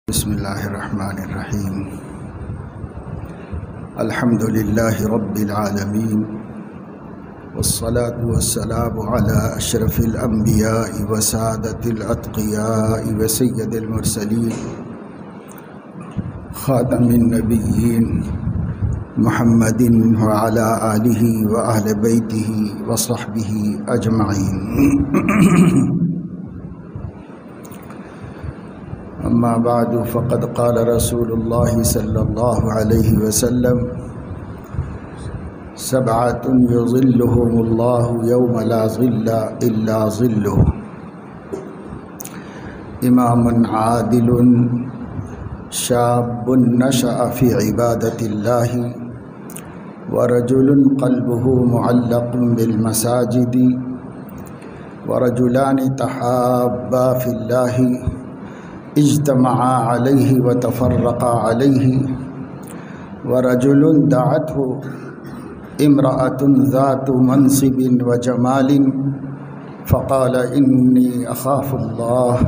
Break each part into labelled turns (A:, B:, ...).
A: بسم اللہ الرحمن الرحیم الحمد للہ رب العالمین والصلاة والسلام علی اشرف الانبیاء وسادۃ الاتقیاء وسید المرسلین خاتم النبیین محمد وعلی آلہ واہل بیتہ وصحبہ اجمعین اما بعد فقد قال رسول اللہ صلی اللہ علیہ وسلم سبعۃ یظلهم اللہ یوم لا ظل الا ظلہ امام عادل شاب نشأ فی عبادۃ اللہ ورجل قلبه معلق بالمساجد ورجلان تحابا فی اللہ اجتمعا علیہ وتفرقا علیہ ورجل دعته امرأة ذات منصب وجمال فقال انی اخاف اللہ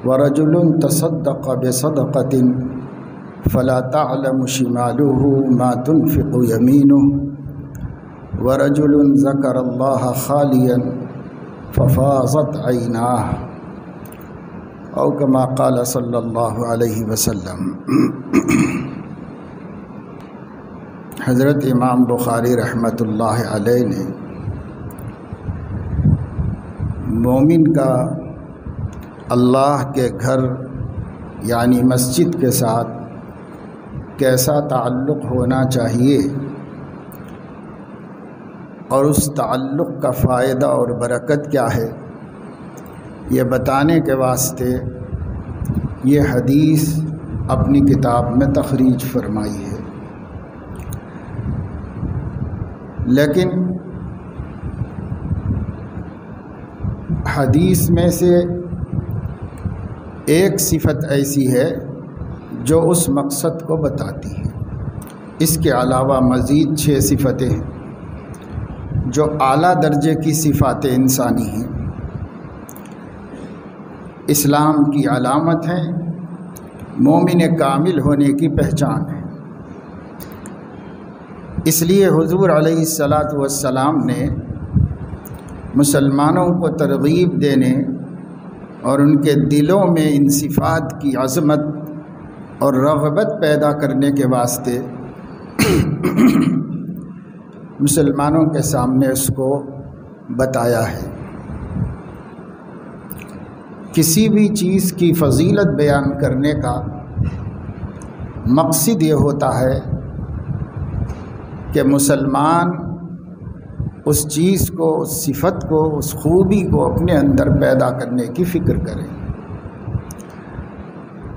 A: ورجل تصدق بصدقة فلا تعلم شماله ما تنفق يمينه ورجل ذكر الله خاليا ففاضت عيناه او کما قال صلی اللہ علیہ وسلم۔ حضرت امام بخاری رحمۃ اللہ علیہ نے مومن کا اللہ کے گھر یعنی مسجد کے ساتھ کیسا تعلق ہونا چاہیے اور اس تعلق کا فائدہ اور برکت کیا ہے، یہ بتانے کے واسطے یہ حدیث اپنی کتاب میں تخریج فرمائی ہے۔ لیکن حدیث میں سے ایک صفت ایسی ہے جو اس مقصد کو بتاتی ہے، اس کے علاوہ مزید 6 صفتیں ہیں جو اعلیٰ درجے کی صفات انسانی ہیں، اسلام کی علامت ہے، مومن کامل ہونے کی پہچان ہے۔ اس لیے حضور علیہ الصلاۃ والسلام نے مسلمانوں کو ترغیب دینے اور ان کے دلوں میں ان صفات کی عظمت اور رغبت پیدا کرنے کے واسطے مسلمانوں کے سامنے اس کو بتایا ہے۔ کسی بھی چیز کی فضیلت بیان کرنے کا مقصد یہ ہوتا ہے کہ مسلمان اس چیز کو، اس صفت کو، اس خوبی کو اپنے اندر پیدا کرنے کی فکر کرے،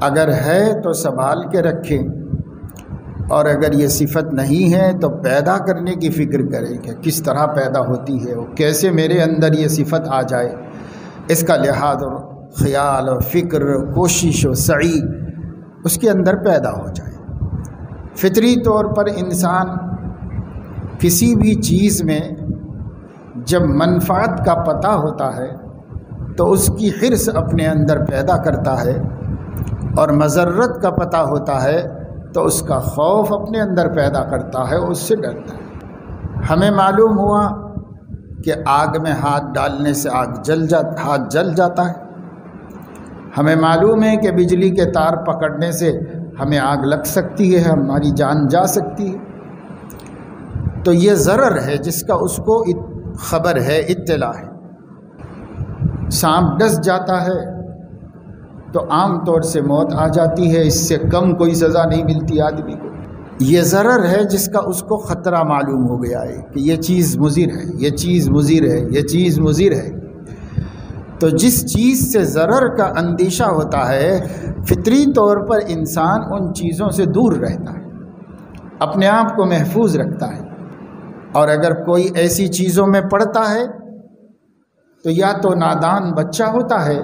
A: اگر ہے تو سنبھال کے رکھے، اور اگر یہ صفت نہیں ہے تو پیدا کرنے کی فکر کرے کہ کس طرح پیدا ہوتی ہے، وہ کیسے میرے اندر یہ صفت آ جائے، اس کا لحاظ اور خیال اور فکر، کوشش و سعی اس کے اندر پیدا ہو جائے۔ فطری طور پر انسان کسی بھی چیز میں جب منفعت کا پتہ ہوتا ہے تو اس کی حرص اپنے اندر پیدا کرتا ہے، اور مضرت کا پتہ ہوتا ہے تو اس کا خوف اپنے اندر پیدا کرتا ہے، اس سے ڈرتا ہے۔ ہمیں معلوم ہوا کہ آگ میں ہاتھ ڈالنے سے ہاتھ جل جاتا ہے، ہمیں معلوم ہے کہ بجلی کے تار پکڑنے سے ہمیں آگ لگ سکتی ہے، ہماری جان جا سکتی ہے، تو یہ ضرر ہے جس کا اس کو خبر ہے، اطلاع ہے۔ سانپ ڈس جاتا ہے تو عام طور سے موت آ جاتی ہے، اس سے کم کوئی سزا نہیں ملتی آدمی کو۔ یہ ضرر ہے جس کا اس کو خطرہ معلوم ہو گیا ہے کہ یہ چیز مضر ہے، یہ چیز مضر ہے، یہ چیز مضر ہے۔ تو جس چیز سے ضرر کا اندیشہ ہوتا ہے، فطری طور پر انسان ان چیزوں سے دور رہتا ہے، اپنے آپ کو محفوظ رکھتا ہے، اور اگر کوئی ایسی چیزوں میں پڑتا ہے تو یا تو نادان بچہ ہوتا ہے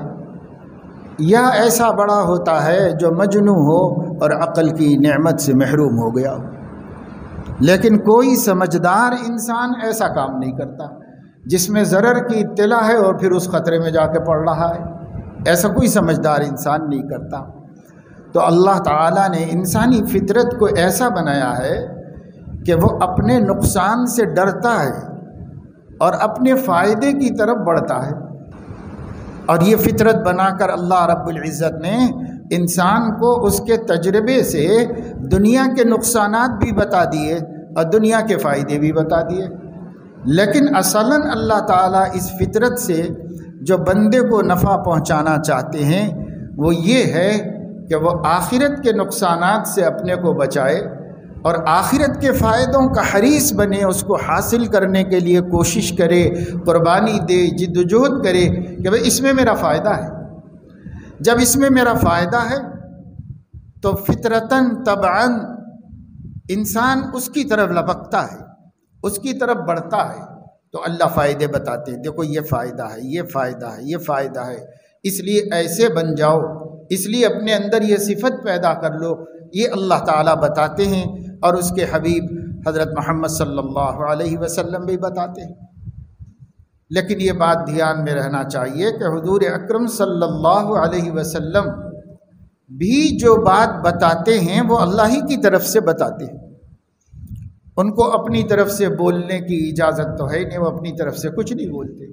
A: یا ایسا بڑا ہوتا ہے جو مجنون ہو اور عقل کی نعمت سے محروم ہو گیا ہو۔ لیکن کوئی سمجھدار انسان ایسا کام نہیں کرتا جس میں ضرر کی اطلاع ہے اور پھر اس خطرے میں جا کے پڑ رہا ہے۔ ایسا کوئی سمجھدار انسان نہیں کرتا۔ تو اللہ تعالیٰ نے انسانی فطرت کو ایسا بنایا ہے کہ وہ اپنے نقصان سے ڈرتا ہے اور اپنے فائدے کی طرف بڑھتا ہے، اور یہ فطرت بنا کر اللہ رب العزت نے انسان کو اس کے تجربے سے دنیا کے نقصانات بھی بتا دیے اور دنیا کے فائدے بھی بتا دیے۔ لیکن اصلاً اللہ تعالیٰ اس فطرت سے جو بندے کو نفع پہنچانا چاہتے ہیں وہ یہ ہے کہ وہ آخرت کے نقصانات سے اپنے کو بچائے اور آخرت کے فائدوں کا حریص بنے، اس کو حاصل کرنے کے لیے کوشش کرے، قربانی دے، جد و جہد کرے کہ بھئی اس میں میرا فائدہ ہے۔ جب اس میں میرا فائدہ ہے تو فطرتاً طبعاً انسان اس کی طرف لپکتا ہے، اس کی طرف بڑھتا ہے۔ تو اللہ فائدے بتاتے ہیں، دیکھو یہ فائدہ ہے، یہ فائدہ ہے، یہ فائدہ ہے، اس لیے ایسے بن جاؤ، اس لیے اپنے اندر یہ صفت پیدا کر لو، یہ اللہ تعالیٰ بتاتے ہیں اور اس کے حبیب حضرت محمد صلی اللہ علیہ وسلم بھی بتاتے ہیں۔ لیکن یہ بات دھیان میں رہنا چاہیے کہ حضور اکرم صلی اللہ علیہ وسلم بھی جو بات بتاتے ہیں وہ اللہ ہی کی طرف سے بتاتے ہیں، ان کو اپنی طرف سے بولنے کی اجازت تو ہے نہیں، وہ اپنی طرف سے کچھ نہیں بولتے،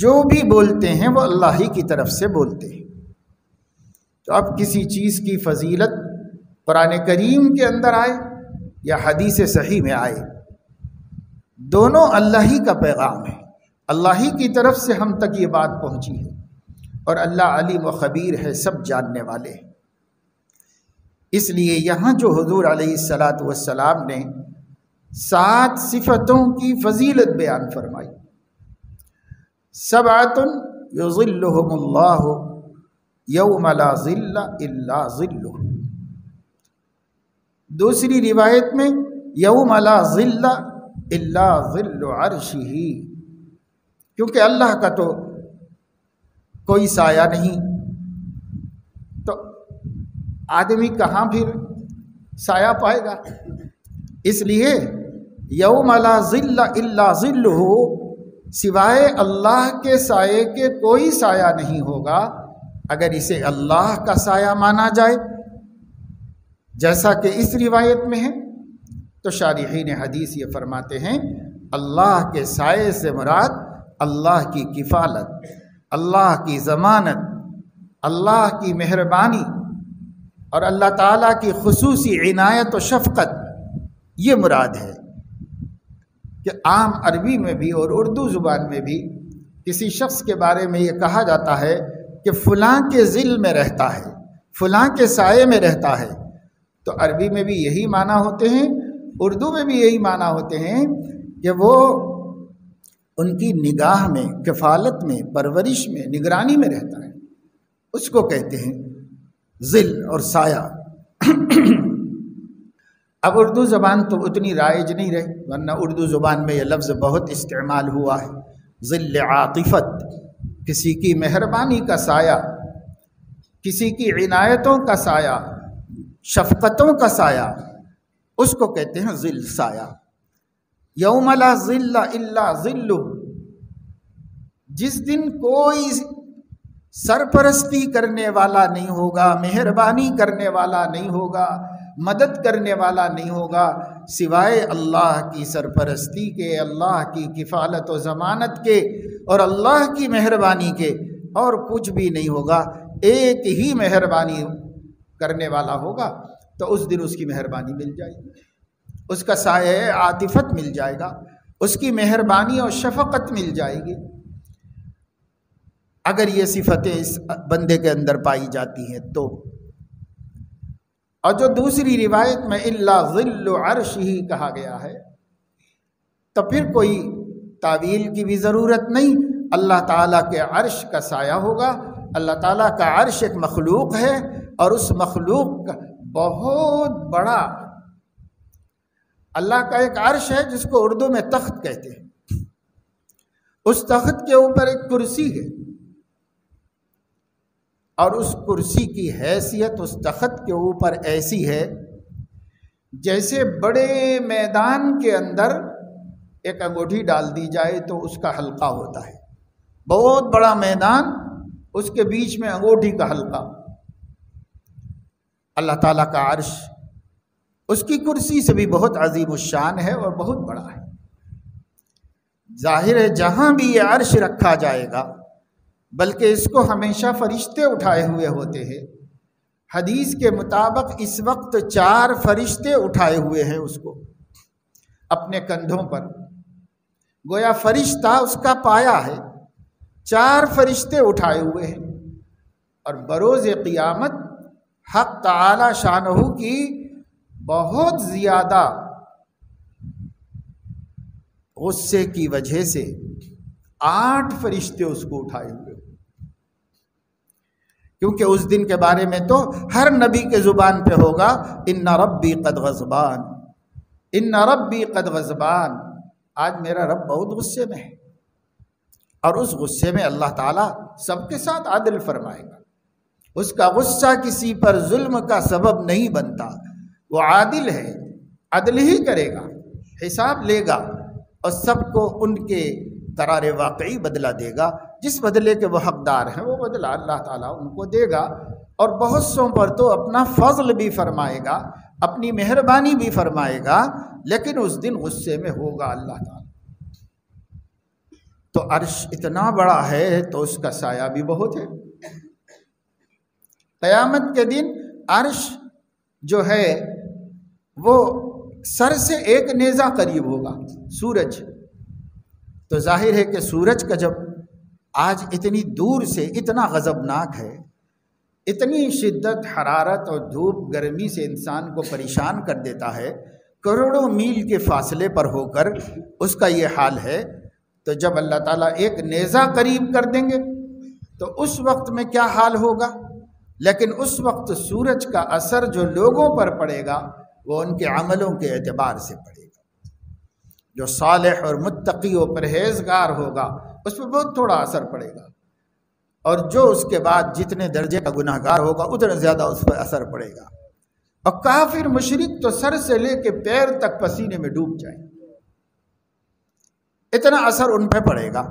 A: جو بھی بولتے ہیں وہ اللہ ہی کی طرف سے بولتے ہیں۔ تو اب کسی چیز کی فضیلت قرآن کریم کے اندر آئے یا حدیث صحیح میں آئے، دونوں اللہ ہی کا پیغام ہے، اللہ ہی کی طرف سے ہم تک یہ بات پہنچی ہے، اور اللہ علیم و خبیر ہے، سب جاننے والے ہیں۔ اس لیے یہاں جو حضور علیہ السلام نے 7 صفتوں کی فضیلت بیان فرمائی، 7 یظلہم اللہ یوم لا ظل الا ظلہ، دوسری روایت میں یوم لا ظل الا ظل عرشہ، کیونکہ اللہ کا تو کوئی سایہ نہیں، تو آدمی کہاں پھر سایہ پائے گا؟ اس لیے یوم لا ظل الا ظلہ، سوائے اللہ کے سائے کے کوئی سایہ نہیں ہوگا، اگر اسے اللہ کا سایہ مانا جائے جیسا کہ اس روایت میں ہے، تو شارحین حدیث یہ فرماتے ہیں اللہ کے سائے سے مراد اللہ کی کفالت، اللہ کی ضمانت، اللہ کی مہربانی اور اللہ تعالیٰ کی خصوصی عنایت و شفقت، یہ مراد ہے۔ کہ عام عربی میں بھی اور اردو زبان میں بھی کسی شخص کے بارے میں یہ کہا جاتا ہے کہ فلاں کے ظل میں رہتا ہے، فلاں کے سائے میں رہتا ہے، تو عربی میں بھی یہی معنی ہوتے ہیں، اردو میں بھی یہی معنی ہوتے ہیں کہ وہ ان کی نگاہ میں، کفالت میں، پرورش میں، نگرانی میں رہتا ہے، اس کو کہتے ہیں ظل اور سایہ۔ اب اردو زبان تو اتنی رائج نہیں رہی، ورنہ اردو زبان میں یہ لفظ بہت استعمال ہوا ہے، ظل عاطفت، کسی کی مہربانی کا سایہ، کسی کی عنایتوں کا سایہ، شفقتوں کا سایہ، اس کو کہتے ہیں ظل، سایہ۔ یوم لا ظل الا ظلہ، جس دن کوئی سرپرستی کرنے والا نہیں ہوگا، مہربانی کرنے والا نہیں ہوگا، مدد کرنے والا نہیں ہوگا، سوائے اللہ کی سرپرستی کے، اللہ کی کفالت و ضمانت کے اور اللہ کی مہربانی کے، اور کچھ بھی نہیں ہوگا۔ ایک ہی مہربانی کرنے والا ہوگا تو اس دن اس کی مہربانی مل جائے گی، اس کا سایہ عاطفت مل جائے گا، اس کی مہربانی اور شفقت مل جائے گی، اگر یہ صفتیں اس بندے کے اندر پائی جاتی ہیں تو۔ اور جو دوسری روایت میں الا ظل عرشہ کہا گیا ہے، تو پھر کوئی تعویل کی بھی ضرورت نہیں، اللہ تعالیٰ کے عرش کا سایہ ہوگا۔ اللہ تعالیٰ کا عرش ایک مخلوق ہے، اور اس مخلوق کا بہت بڑا اللہ کا ایک عرش ہے جس کو اردو میں تخت کہتے ہیں، اس تخت کے اوپر ایک کرسی ہے، اور اس کرسی کی حیثیت اس تخت کے اوپر ایسی ہے جیسے بڑے میدان کے اندر ایک انگوٹھی ڈال دی جائے تو اس کا حلقہ ہوتا ہے، بہت بڑا میدان اس کے بیچ میں انگوٹھی کا حلقہ، اللہ تعالیٰ کا عرش اس کی کرسی سے بھی بہت عظیم الشان ہے اور بہت بڑا ہے۔ ظاہر ہے جہاں بھی یہ عرش رکھا جائے گا، بلکہ اس کو ہمیشہ فرشتے اٹھائے ہوئے ہوتے ہیں۔ حدیث کے مطابق اس وقت 4 فرشتے اٹھائے ہوئے ہیں اس کو اپنے کندھوں پر، گویا فرشتہ اس کا پایا ہے، 4 فرشتے اٹھائے ہوئے ہیں۔ اور بروز قیامت حق تعالی شانہ کی بہت زیادہ غصے کی وجہ سے 8 فرشتے اس کو اٹھائے ہوئے، کیونکہ اس دن کے بارے میں تو ہر نبی کے زبان پہ ہوگا ان ربی قد غضبان، ان ربی قد غضبان، آج میرا رب بہت غصے میں ہے۔ اور اس غصے میں اللہ تعالیٰ سب کے ساتھ عدل فرمائے گا، اس کا غصہ کسی پر ظلم کا سبب نہیں بنتا، وہ عادل ہے، عدل ہی کرے گا، حساب لے گا اور سب کو ان کے قرار واقعی بدلہ دے گا، جس بدلے کے وہ حقدار ہیں وہ بدلہ اللہ تعالیٰ ان کو دے گا۔ اور بہت سوں پر تو اپنا فضل بھی فرمائے گا، اپنی مہربانی بھی فرمائے گا، لیکن اس دن غصے میں ہوگا اللہ تعالیٰ۔ تو عرش اتنا بڑا ہے تو اس کا سایہ بھی بہت ہے۔ قیامت کے دن عرش جو ہے وہ سر سے 1 نیزہ قریب ہوگا، سورج۔ تو ظاہر ہے کہ سورج کا جب آج اتنی دور سے اتنا غضبناک ہے، اتنی شدت حرارت اور دھوپ گرمی سے انسان کو پریشان کر دیتا ہے، کروڑوں میل کے فاصلے پر ہو کر اس کا یہ حال ہے، تو جب اللہ تعالیٰ 1 نیزہ قریب کر دیں گے تو اس وقت میں کیا حال ہوگا۔ لیکن اس وقت سورج کا اثر جو لوگوں پر پڑے گا وہ ان کے عملوں کے اعتبار سے پڑے گا۔ جو صالح اور متقی و پرہیزگار ہوگا اس پہ بہت تھوڑا اثر پڑے گا، اور جو اس کے بعد جتنے درجے کا گناہ گار ہوگا اتنا زیادہ اس پہ اثر پڑے گا۔ اور کافر مشرک تو سر سے لے کے پیر تک پسینے میں ڈوب جائیں، اتنا اثر ان پہ پڑے گا۔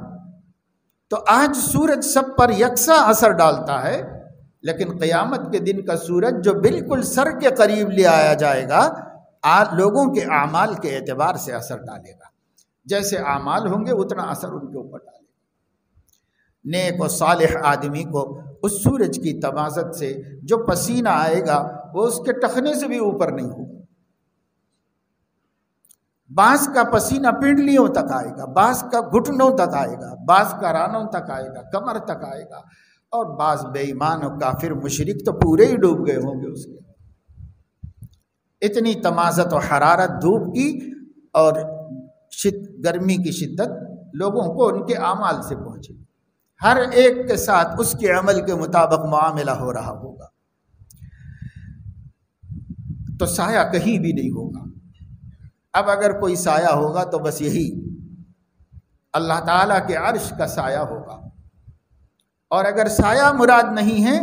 A: تو آج سورج سب پر یکساں اثر ڈالتا ہے، لیکن قیامت کے دن کا سورج جو بالکل سر کے قریب لے آیا جائے گا، لوگوں کے اعمال کے اعتبار سے اثر ڈالے گا، جیسے اعمال ہوں گے اتنا اثر ان کے اوپر ڈالے گا۔ نیک و صالح آدمی کو اس سورج کی تمازت سے جو پسینہ آئے گا وہ اس کے ٹخنے سے بھی اوپر نہیں ہوگا۔ بعض کا پسینہ پنڈلیوں تک آئے گا، بعض کا گھٹنوں تک آئے گا، بعض کا رانوں تک آئے گا، کمر تک آئے گا، اور بعض بے ایمان اور کافر مشرک تو پورے ہی ڈوب گئے ہوں گے اس کے۔ اتنی تمازت و حرارت دھوپ کی اور گرمی کی شدت لوگوں کو ان کے اعمال سے پہنچے، ہر ایک کے ساتھ اس کے عمل کے مطابق معاملہ ہو رہا ہوگا، تو سایہ کہیں بھی نہیں ہوگا۔ اب اگر کوئی سایہ ہوگا تو بس یہی اللہ تعالیٰ کے عرش کا سایہ ہوگا، اور اگر سایہ مراد نہیں ہے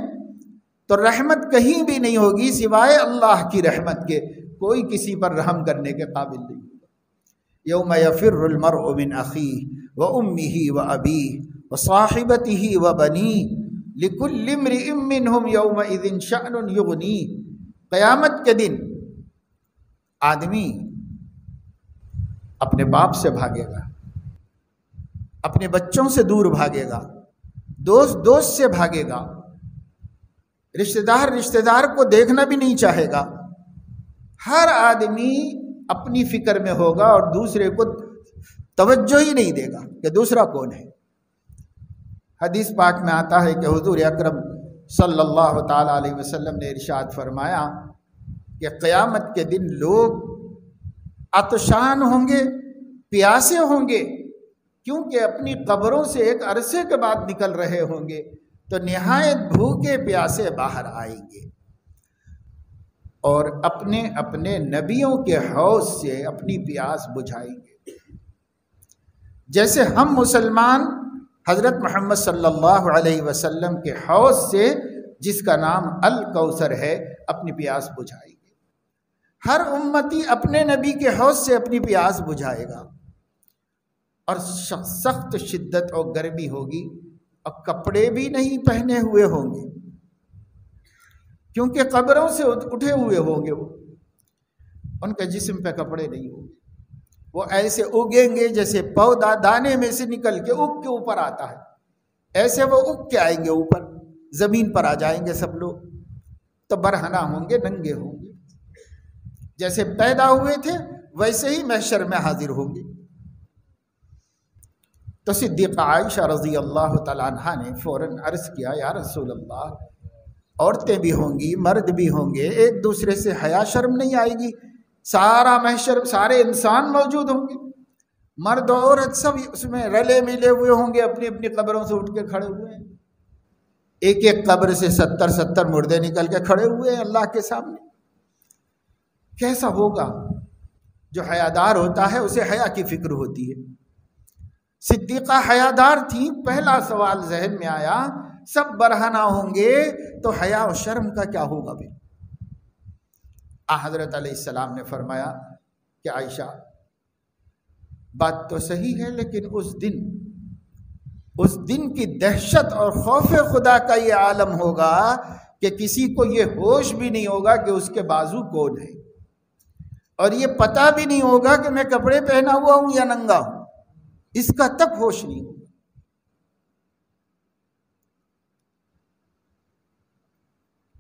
A: تو رحمت کہیں بھی نہیں ہوگی سوائے اللہ کی رحمت کے، کوئی کسی پر رحم کرنے کے قابل نہیں ہوگا۔ یوم یفر المرء من اخیہ وامہ وابیہ وصاحبتہ وبنیہ لکل امرئ منہم یومئذ شأن یغنیہ۔ قیامت کے دن آدمی اپنے باپ سے بھاگے گا، اپنے بچوں سے دور بھاگے گا، دوست سے بھاگے گا، رشتہ دار کو دیکھنا بھی نہیں چاہے گا۔ ہر آدمی اپنی فکر میں ہوگا اور دوسرے کو توجہ ہی نہیں دے گا کہ دوسرا کون ہے۔ حدیث پاک میں آتا ہے کہ حضور اکرم صلی اللہ تعالی علیہ وسلم نے ارشاد فرمایا کہ قیامت کے دن لوگ عطشان ہوں گے، پیاسے ہوں گے، کیونکہ اپنی قبروں سے ایک عرصے کے بعد نکل رہے ہوں گے، تو نہایت بھوکے پیاسے باہر آئیں گے اور اپنے اپنے نبیوں کے حوض سے اپنی پیاس بجھائیں گے۔ جیسے ہم مسلمان حضرت محمد صلی اللہ علیہ وسلم کے حوض سے، جس کا نام الکوثر ہے، اپنی پیاس بجھائیں گے۔ ہر امتی اپنے نبی کے حوض سے اپنی پیاس بجھائے گا، اور سخت شدت اور گرمی ہوگی، اور کپڑے بھی نہیں پہنے ہوئے ہوں گے، کیونکہ قبروں سے اٹھے ہوئے ہوں گے، وہ ان کے جسم پہ کپڑے نہیں ہوں گے، وہ ایسے اگیں گے جیسے پودا دانے میں سے نکل کے اگ کے اوپر آتا ہے، ایسے وہ اگ کے آئیں گے اوپر، زمین پر آ جائیں گے سب لوگ، تو برہنہ ہوں گے، ننگے ہوں گے، جیسے پیدا ہوئے تھے ویسے ہی محشر میں حاضر ہوں گے۔ تو صدیقہ عائشہ رضی اللہ تعالیٰ عنہا نے فوراً عرض کیا، یا رسول اللہ، عورتیں بھی ہوں گی، مرد بھی ہوں گے، ایک دوسرے سے حیا شرم نہیں آئے گی؟ سارا محشر، سارے انسان موجود ہوں گے، مرد و عورت سب اس میں رلے ملے ہوئے ہوں گے، اپنی اپنی قبروں سے اٹھ کے کھڑے ہوئے ہیں، ایک ایک قبر سے 70 مردے نکل کے کھڑے ہوئے ہیں اللہ کے سامنے۔ کیسا ہوگا؟ جو حیادار ہوتا ہے اسے حیا کی فکر ہوتی ہے۔ صدیقہ حیادار تھی، پہلا سوال ذہن میں آیا، سب برہنہ ہوں گے تو حیا و شرم کا کیا ہوگا بھی؟ حضرت علیہ السلام نے فرمایا کہ عائشہ، بات تو صحیح ہے، لیکن اس دن کی دہشت اور خوف خدا کا یہ عالم ہوگا کہ کسی کو یہ ہوش بھی نہیں ہوگا کہ اس کے بازو کون ہے، اور یہ پتہ بھی نہیں ہوگا کہ میں کپڑے پہنا ہوا ہوں یا ننگا ہوں، اس کا تک ہوش نہیں ہوگا۔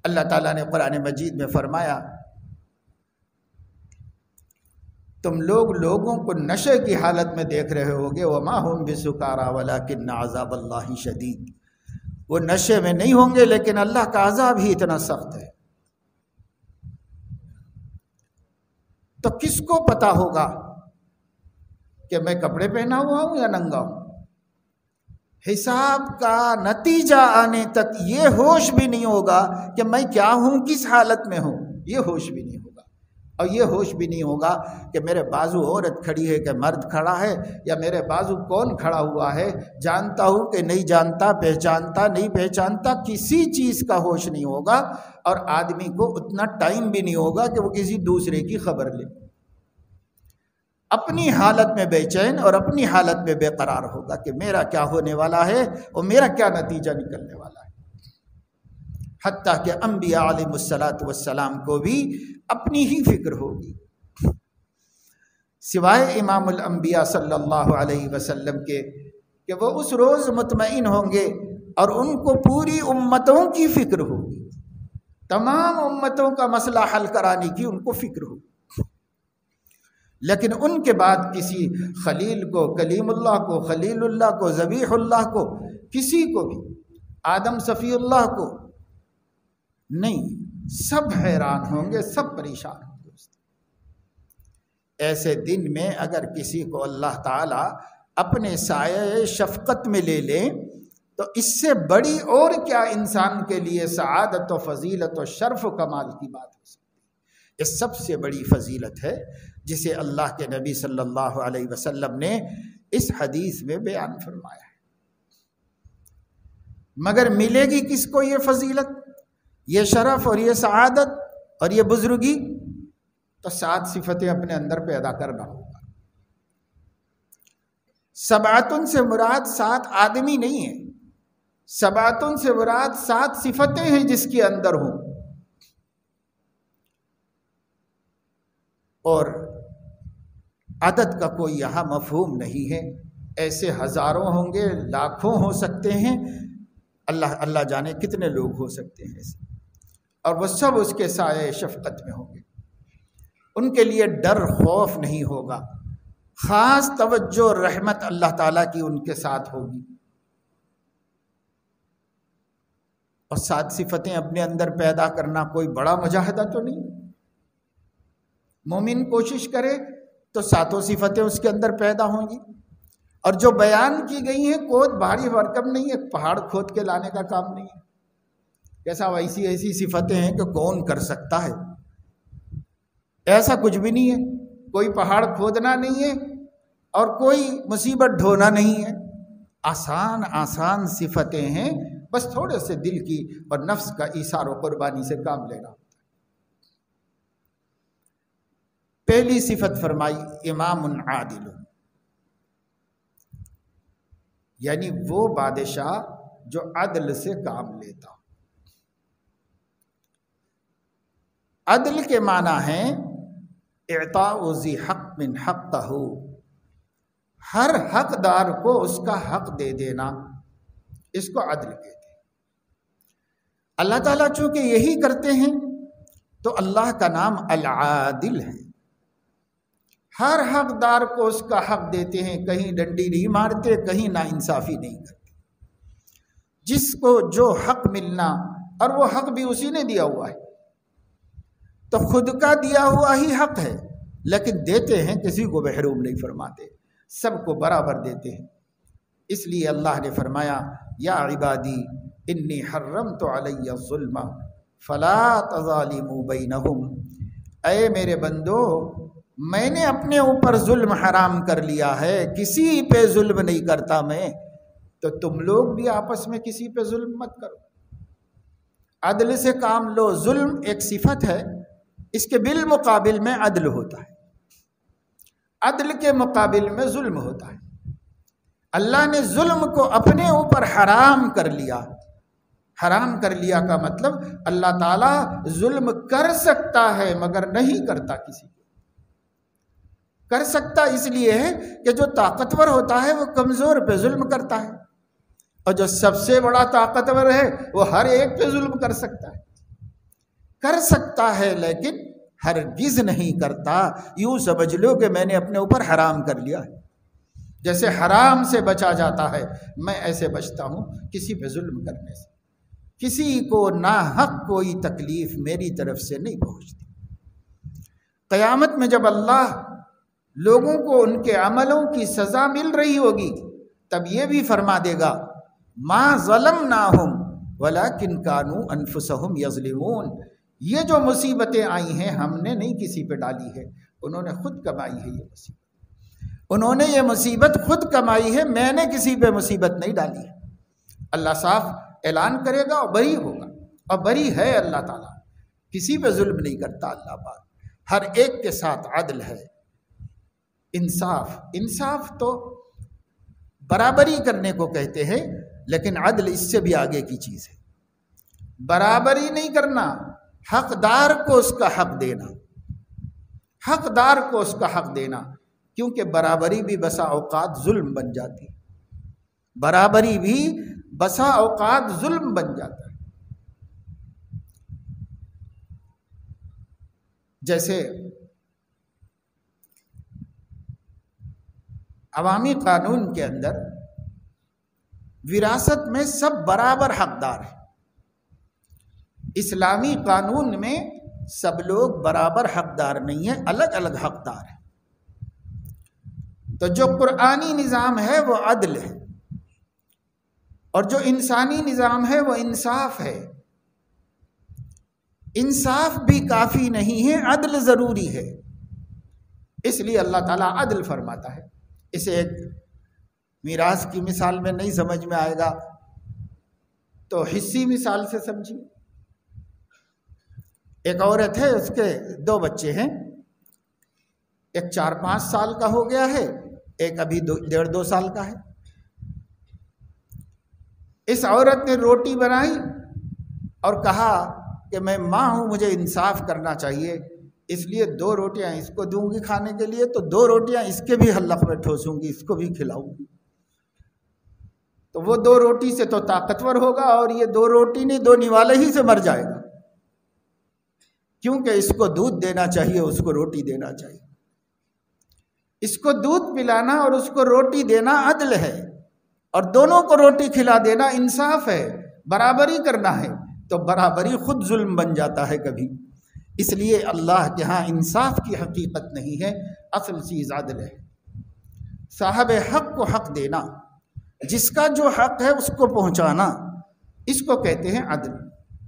A: اللہ تعالیٰ نے قرآن مجید میں فرمایا، تم لوگوں کو نشے کی حالت میں دیکھ رہے ہوگے، وَمَا هُمْ بِسُكَارَىٰ وَلَٰكِنَّ عَذَابَ اللَّهِ شَدِيدٌ، وہ نشے میں نہیں ہوں گے لیکن اللہ کا عذاب ہی اتنا سخت ہے۔ تو کس کو پتا ہوگا کہ میں کپڑے پہنا ہوا ہوں یا ننگا ہوں؟ حساب کا نتیجہ آنے تک یہ ہوش بھی نہیں ہوگا کہ میں کیا ہوں، کس حالت میں ہوں، یہ ہوش بھی نہیں ہوگا۔ اور یہ ہوش بھی نہیں ہوگا کہ میرے بازو عورت کھڑی ہے کہ مرد کھڑا ہے، یا میرے بازو کون کھڑا ہوا ہے، جانتا ہوں کہ نہیں جانتا، پہچانتا نہیں پہچانتا، کسی چیز کا ہوش نہیں ہوگا، اور آدمی کو اتنا ٹائم بھی نہیں ہوگا کہ وہ کسی دوسرے کی خبر لے، اپنی حالت میں بے چین اور اپنی حالت میں بے قرار ہوگا کہ میرا کیا ہونے والا ہے اور میرا کیا نتیجہ نکلنے والا ہے۔ حتیٰ کہ انبیاء علیہ السلام کو بھی اپنی ہی فکر ہوگی، سوائے امام الانبیاء صلی اللہ علیہ وسلم کے کہ وہ اس روز مطمئن ہوں گے اور ان کو پوری امتوں کی فکر ہوگی، تمام امتوں کا مسئلہ حل کرانے کی ان کو فکر ہوگی۔ لیکن ان کے بعد کسی خلیل کو، کلیم اللہ کو، خلیل اللہ کو، ذبیح اللہ کو، کسی کو بھی، آدم صفی اللہ کو نہیں، سب حیران ہوں گے، سب پریشان ہوں گے۔ ایسے دن میں اگر کسی کو اللہ تعالی اپنے سایہ شفقت میں لے لے تو اس سے بڑی اور کیا انسان کے لیے سعادت و فضیلت و شرف و کمال کی بات ہو سکتی ہے۔ یہ سب سے بڑی فضیلت ہے جسے اللہ کے نبی صلی اللہ علیہ وسلم نے اس حدیث میں بیان فرمایا ہے۔ مگر ملے گی کس کو یہ فضیلت، یہ شرف اور یہ سعادت اور یہ بزرگی؟ تو 7 صفتیں اپنے اندر پیدا کرنا ہوگا۔ سبعتن سے مراد 7 آدمی نہیں ہے، سبعتن سے مراد 7 صفتیں ہیں جس کے اندر ہوں، اور عدد کا کوئی یہاں مفہوم نہیں ہے، ایسے ہزاروں ہوں گے، لاکھوں ہو سکتے ہیں، اللہ جانے کتنے لوگ ہو سکتے ہیں ایسے، اور وہ سب اس کے سائے شفقت میں ہوں گے، ان کے لیے ڈر خوف نہیں ہوگا، خاص توجہ رحمت اللہ تعالیٰ کی ان کے ساتھ ہوگی۔ اور 7 صفتیں اپنے اندر پیدا کرنا کوئی بڑا مجاہدہ تو نہیں، مومن کوشش کرے تو 7 صفتیں اس کے اندر پیدا ہوں گی، اور جو بیان کی گئی ہیں کوئی بھاری بھرکم نہیں ہے، پہاڑ کھود کے لانے کا کام نہیں ہے، کیسا ایسی صفتیں ہیں کہ کون کر سکتا ہے، ایسا کچھ بھی نہیں ہے، کوئی پہاڑ کھودنا نہیں ہے اور کوئی مصیبت ڈھونا نہیں ہے، آسان صفتیں ہیں، بس تھوڑے سے دل کی اور نفس کا ایثار و قربانی سے کام لینا۔ پہلی صفت فرمائی امام عادل، یعنی وہ بادشاہ جو عدل سے کام لیتا ہو۔ عدل کے معنی ہے اعطاء ذی حق من حقہ، ہر حقدار کو اس کا حق دے دینا، اس کو عدل کہتے ہیں۔ اللہ تعالیٰ چونکہ یہی کرتے ہیں تو اللہ کا نام العادل ہے۔ ہر حقدار کو اس کا حق دیتے ہیں، کہیں ڈنڈی نہیں مارتے، کہیں ناانصافی نہیں کرتے۔ جس کو جو حق ملنا، اور وہ حق بھی اسی نے دیا ہوا ہے، تو خود کا دیا ہوا ہی حق ہے، لیکن دیتے ہیں، کسی کو محروم نہیں فرماتے، سب کو برابر دیتے ہیں۔ اس لیے اللہ نے فرمایا یا عبادی انی حرمت علی الظلم فلا تظالموا بینہم، اے میرے بندو میں نے اپنے اوپر ظلم حرام کر لیا ہے، کسی پہ ظلم نہیں کرتا میں، تو تم لوگ بھی آپس میں کسی پہ ظلم مت کرو، عدل سے کام لو۔ ظلم ایک صفت ہے، اس کے بالمقابل میں عدل ہوتا ہے، عدل کے مقابل میں ظلم ہوتا ہے۔ اللہ نے ظلم کو اپنے اوپر حرام کر لیا۔ حرام کر لیا کا مطلب اللہ تعالیٰ ظلم کر سکتا ہے مگر نہیں کرتا کسی کو۔ کر سکتا اس لیے ہے کہ جو طاقتور ہوتا ہے وہ کمزور پہ ظلم کرتا ہے، اور جو سب سے بڑا طاقتور ہے وہ ہر ایک پہ ظلم کر سکتا ہے۔ کر سکتا ہے لیکن ہرگز نہیں کرتا۔ یوں سمجھ لو کہ میں نے اپنے اوپر حرام کر لیا ہے، جیسے حرام سے بچا جاتا ہے، میں ایسے بچتا ہوں کسی پہ ظلم کرنے سے۔ کسی کو ناحق کوئی تکلیف میری طرف سے نہیں پہنچتی۔ قیامت میں جب اللہ لوگوں کو ان کے عملوں کی سزا مل رہی ہوگی، تب یہ بھی فرما دے گا ما ظلمناہم ولکن کانوا انفسہم یظلمون، یہ جو مصیبتیں آئی ہیں ہم نے نہیں کسی پہ ڈالی ہے، انہوں نے خود کمائی ہے یہ مصیبت، انہوں نے یہ مصیبت خود کمائی ہے، میں نے کسی پہ مصیبت نہیں ڈالی ہے۔ اللہ صاف اعلان کرے گا اور بری ہوگا، اور بری ہے اللہ تعالیٰ، کسی پہ ظلم نہیں کرتا اللہ پاک، ہر ایک کے ساتھ عدل ہے، انصاف۔ انصاف تو برابری کرنے کو کہتے ہیں، لیکن عدل اس سے بھی آگے کی چیز ہے۔ برابری نہیں کرنا، حقدار کو اس کا حق دینا، حقدار کو اس کا حق دینا، کیونکہ برابری بھی بسا اوقات ظلم بن جاتی، برابری بھی بسا اوقات ظلم بن جاتا ہے۔ جیسے عوامی قانون کے اندر وراثت میں سب برابر حقدار ہیں، اسلامی قانون میں سب لوگ برابر حقدار نہیں ہیں، الگ الگ حقدار ہیں۔ تو جو قرآنی نظام ہے وہ عدل ہے، اور جو انسانی نظام ہے وہ انصاف ہے۔ انصاف بھی کافی نہیں ہے، عدل ضروری ہے، اس لیے اللہ تعالیٰ عدل فرماتا ہے۔ اسے ایک میراث کی مثال میں نہیں سمجھ میں آئے گا تو حصی مثال سے سمجھیے۔ ایک عورت ہے، اس کے 2 بچے ہیں، ایک 4-5 سال کا ہو گیا ہے، ایک ابھی 1.5-2 سال کا ہے۔ اس عورت نے روٹی بنائی اور کہا کہ میں ماں ہوں، مجھے انصاف کرنا چاہیے، اس لیے 2 روٹیاں اس کو دوں گی کھانے کے لیے، تو 2 روٹیاں اس کے بھی حلق میں ٹھوسوں گی، اس کو بھی کھلاؤں گی۔ تو وہ 2 روٹی سے تو طاقتور ہوگا، اور یہ 2 روٹی نہیں 2 نوالے ہی سے مر جائے گا، کیونکہ اس کو دودھ دینا چاہیے، اس کو روٹی دینا چاہیے۔ اس کو دودھ پلانا اور اس کو روٹی دینا عدل ہے، اور دونوں کو روٹی کھلا دینا انصاف ہے، برابری کرنا ہے۔ تو برابری خود ظلم بن جاتا ہے کبھی، اس لیے اللہ کے ہاں انصاف کی حقیقت نہیں ہے، اصل چیز عدل ہے۔ صاحب حق کو حق دینا، جس کا جو حق ہے اس کو پہنچانا، اس کو کہتے ہیں عدل۔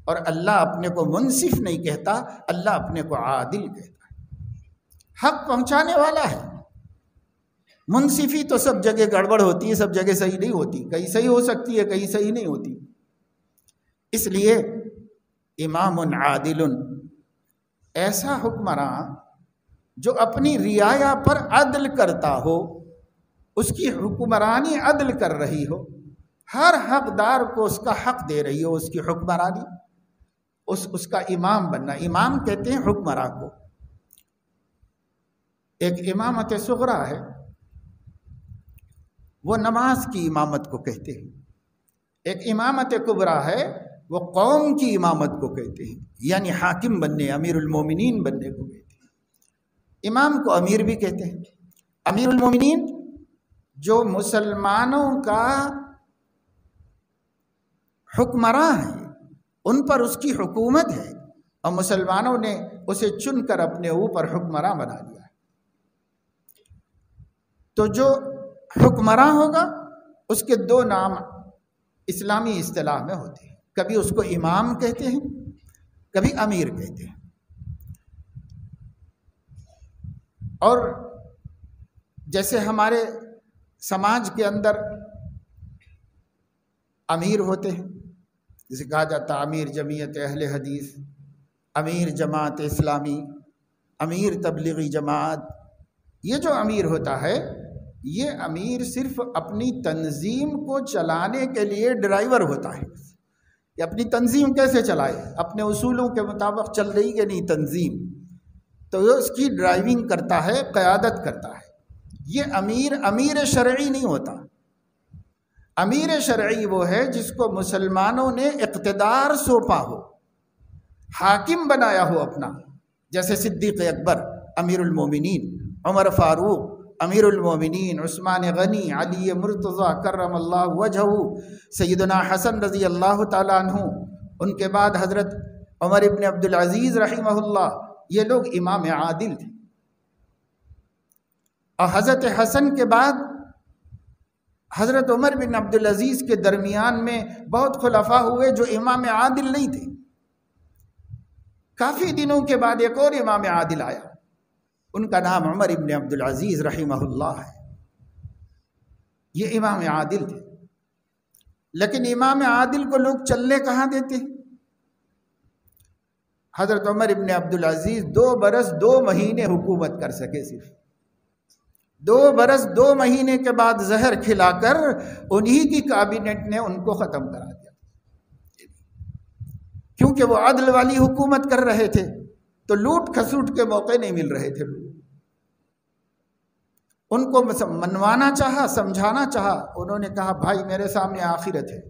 A: اور اللہ اپنے کو منصف نہیں کہتا، اللہ اپنے کو عادل کہتا ہے، حق پہنچانے والا ہے۔ منصفی تو سب جگہ گڑبڑ ہوتی ہے، سب جگہ صحیح نہیں ہوتی، کہیں صحیح ہو سکتی ہے، کہیں صحیح نہیں ہوتی۔ اس لیے امام عادل، ایسا حکمراں جو اپنی رعایا پر عدل کرتا ہو، اس کی حکمرانی عدل کر رہی ہو، ہر حقدار کو اس کا حق دے رہی ہو، اس کی حکمرانی، اس کا امام بننا. امام کہتے ہیں حکمراں کو. ایک امامت صغریٰ ہے، وہ نماز کی امامت کو کہتے ہیں. ایک امامت کبریٰ ہے، وہ قوم کی امامت کو کہتے ہیں، یعنی حاکم بننے، امیر المومنین بننے کو کہتے ہیں. امام کو امیر بھی کہتے ہیں. امیر المومنین جو مسلمانوں کا حکمراں ہے، ان پر اس کی حکومت ہے، اور مسلمانوں نے اسے چن کر اپنے اوپر حکمراں بنا لیا ہے. تو جو حکمراں ہوگا اس کے دو نام اسلامی اصطلاح میں ہوتے ہیں، کبھی اس کو امام کہتے ہیں، کبھی امیر کہتے ہیں. اور جیسے ہمارے سماج کے اندر امیر ہوتے ہیں، جسے کہا جاتا ہے امیر جمعیت اہل حدیث، امیر جماعت اسلامی، امیر تبلیغی جماعت. یہ جو امیر ہوتا ہے، یہ امیر صرف اپنی تنظیم کو چلانے کے لیے ڈرائیور ہوتا ہے. کہ اپنی تنظیم کیسے چلائے، اپنے اصولوں کے مطابق چل رہی کہ نہیں تنظیم، تو یہ اس کی ڈرائیونگ کرتا ہے، قیادت کرتا ہے. یہ امیر شرعی نہیں ہوتا. امیر شرعی وہ ہے جس کو مسلمانوں نے اقتدار سونپا ہو، حاکم بنایا ہو اپنا، جیسے صدیق اکبر امیر المومنین، عمر فاروق امیر المومنین، عثمان غنی، علی مرتضیٰ کرم اللہ وجہہ، سیدنا حسن رضی اللہ تعالیٰ عنہ، ان کے بعد حضرت عمر ابن عبدالعزیز رحمہ اللہ. یہ لوگ امام عادل تھے. اور حضرت حسن کے بعد حضرت عمر بن عبدالعزیز کے درمیان میں بہت خلفاء ہوئے جو امام عادل نہیں تھے. کافی دنوں کے بعد ایک اور امام عادل آیا، ان کا نام عمر ابن عبدالعزیز رحمہ اللہ ہے. یہ امام عادل تھے. لیکن امام عادل کو لوگ چلنے کہاں دیتے ہیں؟ حضرت عمر ابن عبدالعزیز 2 برس 2 مہینے حکومت کر سکے. صرف 2 برس 2 مہینے کے بعد زہر کھلا کر انہی کی کابینٹ نے ان کو ختم کرا دیا. کیونکہ وہ عدل والی حکومت کر رہے تھے، تو لوٹ کھسوٹ کے موقع نہیں مل رہے تھے. ان کو منوانا چاہا، سمجھانا چاہا. انہوں نے کہا بھائی میرے سامنے آخرت ہے،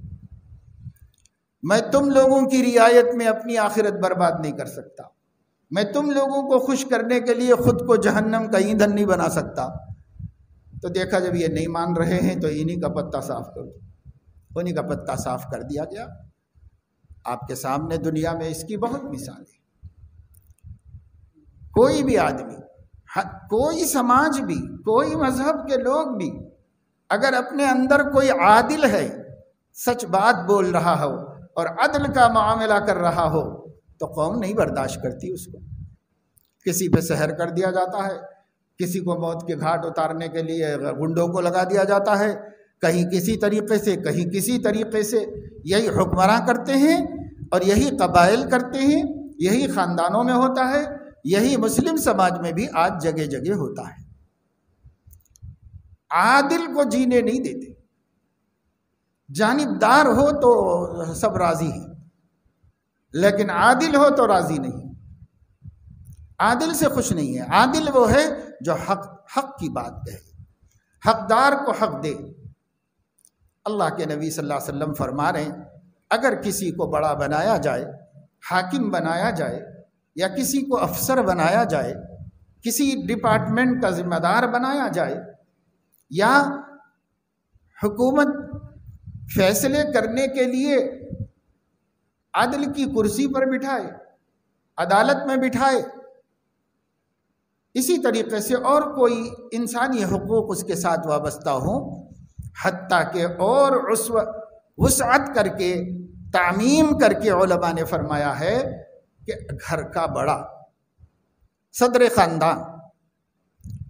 A: میں تم لوگوں کی رعایت میں اپنی آخرت برباد نہیں کر سکتا. میں تم لوگوں کو خوش کرنے کے لیے خود کو جہنم کا ایندھن نہیں بنا سکتا. تو دیکھا جب یہ نہیں مان رہے ہیں تو انہی کا پتہ صاف کر دو. انہی کا پتہ صاف کر دیا گیا. آپ کے سامنے دنیا میں اس کی بہت مثالیں. کوئی بھی آدمی، کوئی سماج بھی، کوئی مذہب کے لوگ بھی اگر اپنے اندر کوئی عادل ہے، سچ بات بول رہا ہو اور عدل کا معاملہ کر رہا ہو، تو قوم نہیں برداشت کرتی اس کو. کسی پہ سحر کر دیا جاتا ہے، کسی کو موت کے گھاٹ اتارنے کے لیے گنڈوں کو لگا دیا جاتا ہے، کہیں کسی طریقے سے کہیں کسی طریقے سے. یہی حکمراں کرتے ہیں اور یہی قبائل کرتے ہیں، یہی خاندانوں میں ہوتا ہے، یہی مسلم سماج میں بھی آج جگہ جگہ ہوتا ہے. عادل کو جینے نہیں دیتے. جانبدار ہو تو سب راضی ہیں، لیکن عادل ہو تو راضی نہیں. عادل سے خوش نہیں ہے. عادل وہ ہے جو حق کی بات کہے، حقدار کو حق دے. اللہ کے نبی صلی اللہ علیہ وسلم فرما رہے ہیں اگر کسی کو بڑا بنایا جائے، حاکم بنایا جائے، یا کسی کو افسر بنایا جائے، کسی ڈپارٹمنٹ کا ذمہ دار بنایا جائے، یا حکومت فیصلے کرنے کے لیے عدل کی کرسی پر بٹھائے، عدالت میں بٹھائے، اسی طریقے سے اور کوئی انسانی حقوق اس کے ساتھ وابستہ ہوں، حتیٰ کہ اور وسعت کر کے تعمیم کر کے علماء نے فرمایا ہے کہ گھر کا بڑا، صدر خاندان،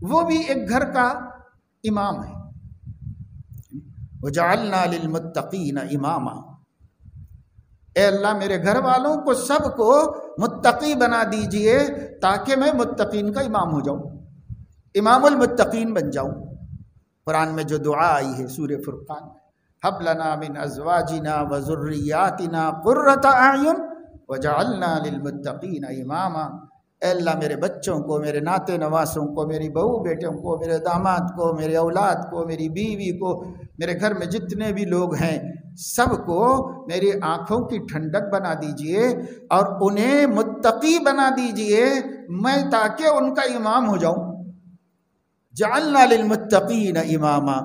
A: وہ بھی ایک گھر کا امام ہے. وَجَعَلْنَا لِلْمُتَّقِينَ إِمَامًا. اے اللہ میرے گھر والوں کو سب کو متقی بنا دیجئے تاکہ میں متقین کا امام ہو جاؤں، امام المتقین بن جاؤں. قرآن میں جو دعا آئی ہے سورہ فرقان میں، ہب لنا من ازواجنا وذریاتنا قرۃ اعین وجعلنا للمتقین اماما۔ اے اللہ میرے بچوں کو، میرے ناتے نواسوں کو، میری بہو بیٹوں کو، میرے داماد کو، میرے اولاد کو، میری بیوی کو، میرے گھر میں جتنے بھی لوگ ہیں سب کو میری آنکھوں کی ٹھنڈک بنا دیجئے اور انہیں متقی بنا دیجئے، میں تاکہ ان کا امام ہو جاؤں۔ جعلنا للمتقین اماما،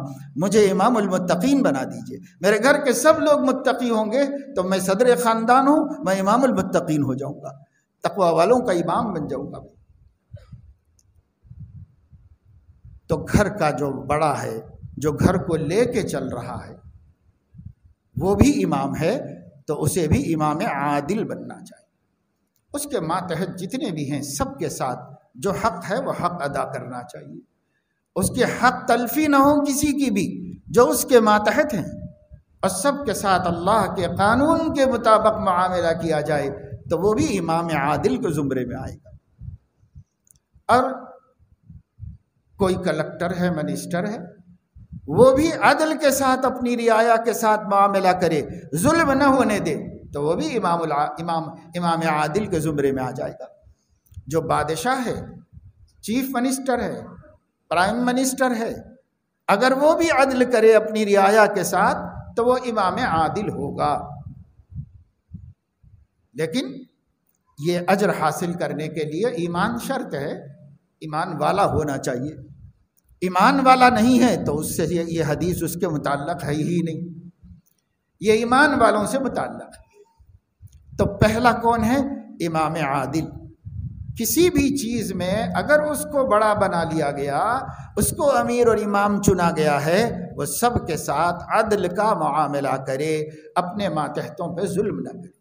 A: مجھے امام المتقین بنا دیجئے۔ میرے گھر کے سب لوگ متقی ہوں گے تو میں صدر خاندان ہوں، میں امام المتقین ہو جاؤں گا، تقوی والوں کا امام بن جاؤں گا۔ تو گھر کا جو بڑا ہے، جو گھر کو لے کے چل رہا ہے، وہ بھی امام ہے، تو اسے بھی امام عادل بننا چاہیے۔ اس کے ماتحت جتنے بھی ہیں سب کے ساتھ جو حق ہے وہ حق ادا کرنا چاہیے، اس کے حق تلفی نہ ہو کسی کی بھی جو اس کے ماتحت ہیں، اور سب کے ساتھ اللہ کے قانون کے مطابق معاملہ کیا جائے تو وہ بھی امام عادل کے زمرے میں آئے گا۔ اور کوئی کلکٹر ہے، منسٹر ہے، وہ بھی عدل کے ساتھ اپنی رعایا کے ساتھ معاملہ کرے، ظلم نہ ہونے دے، تو وہ بھی امام عادل کے زمرے میں آ جائے گا۔ جو بادشاہ ہے، چیف منسٹر ہے، پرائم منسٹر ہے، اگر وہ بھی عدل کرے اپنی رعایا کے ساتھ تو وہ امام عادل ہوگا۔ لیکن یہ اجر حاصل کرنے کے لیے ایمان شرط ہے، ایمان والا ہونا چاہیے۔ ایمان والا نہیں ہے تو اس سے یہ حدیث اس کے متعلق ہے ہی نہیں، یہ ایمان والوں سے متعلق ہے۔ تو پہلا کون ہے؟ امام عادل۔ کسی بھی چیز میں اگر اس کو بڑا بنا لیا گیا، اس کو امیر اور امام چنا گیا ہے، وہ سب کے ساتھ عدل کا معاملہ کرے، اپنے ماتحتوں پہ ظلم نہ کرے۔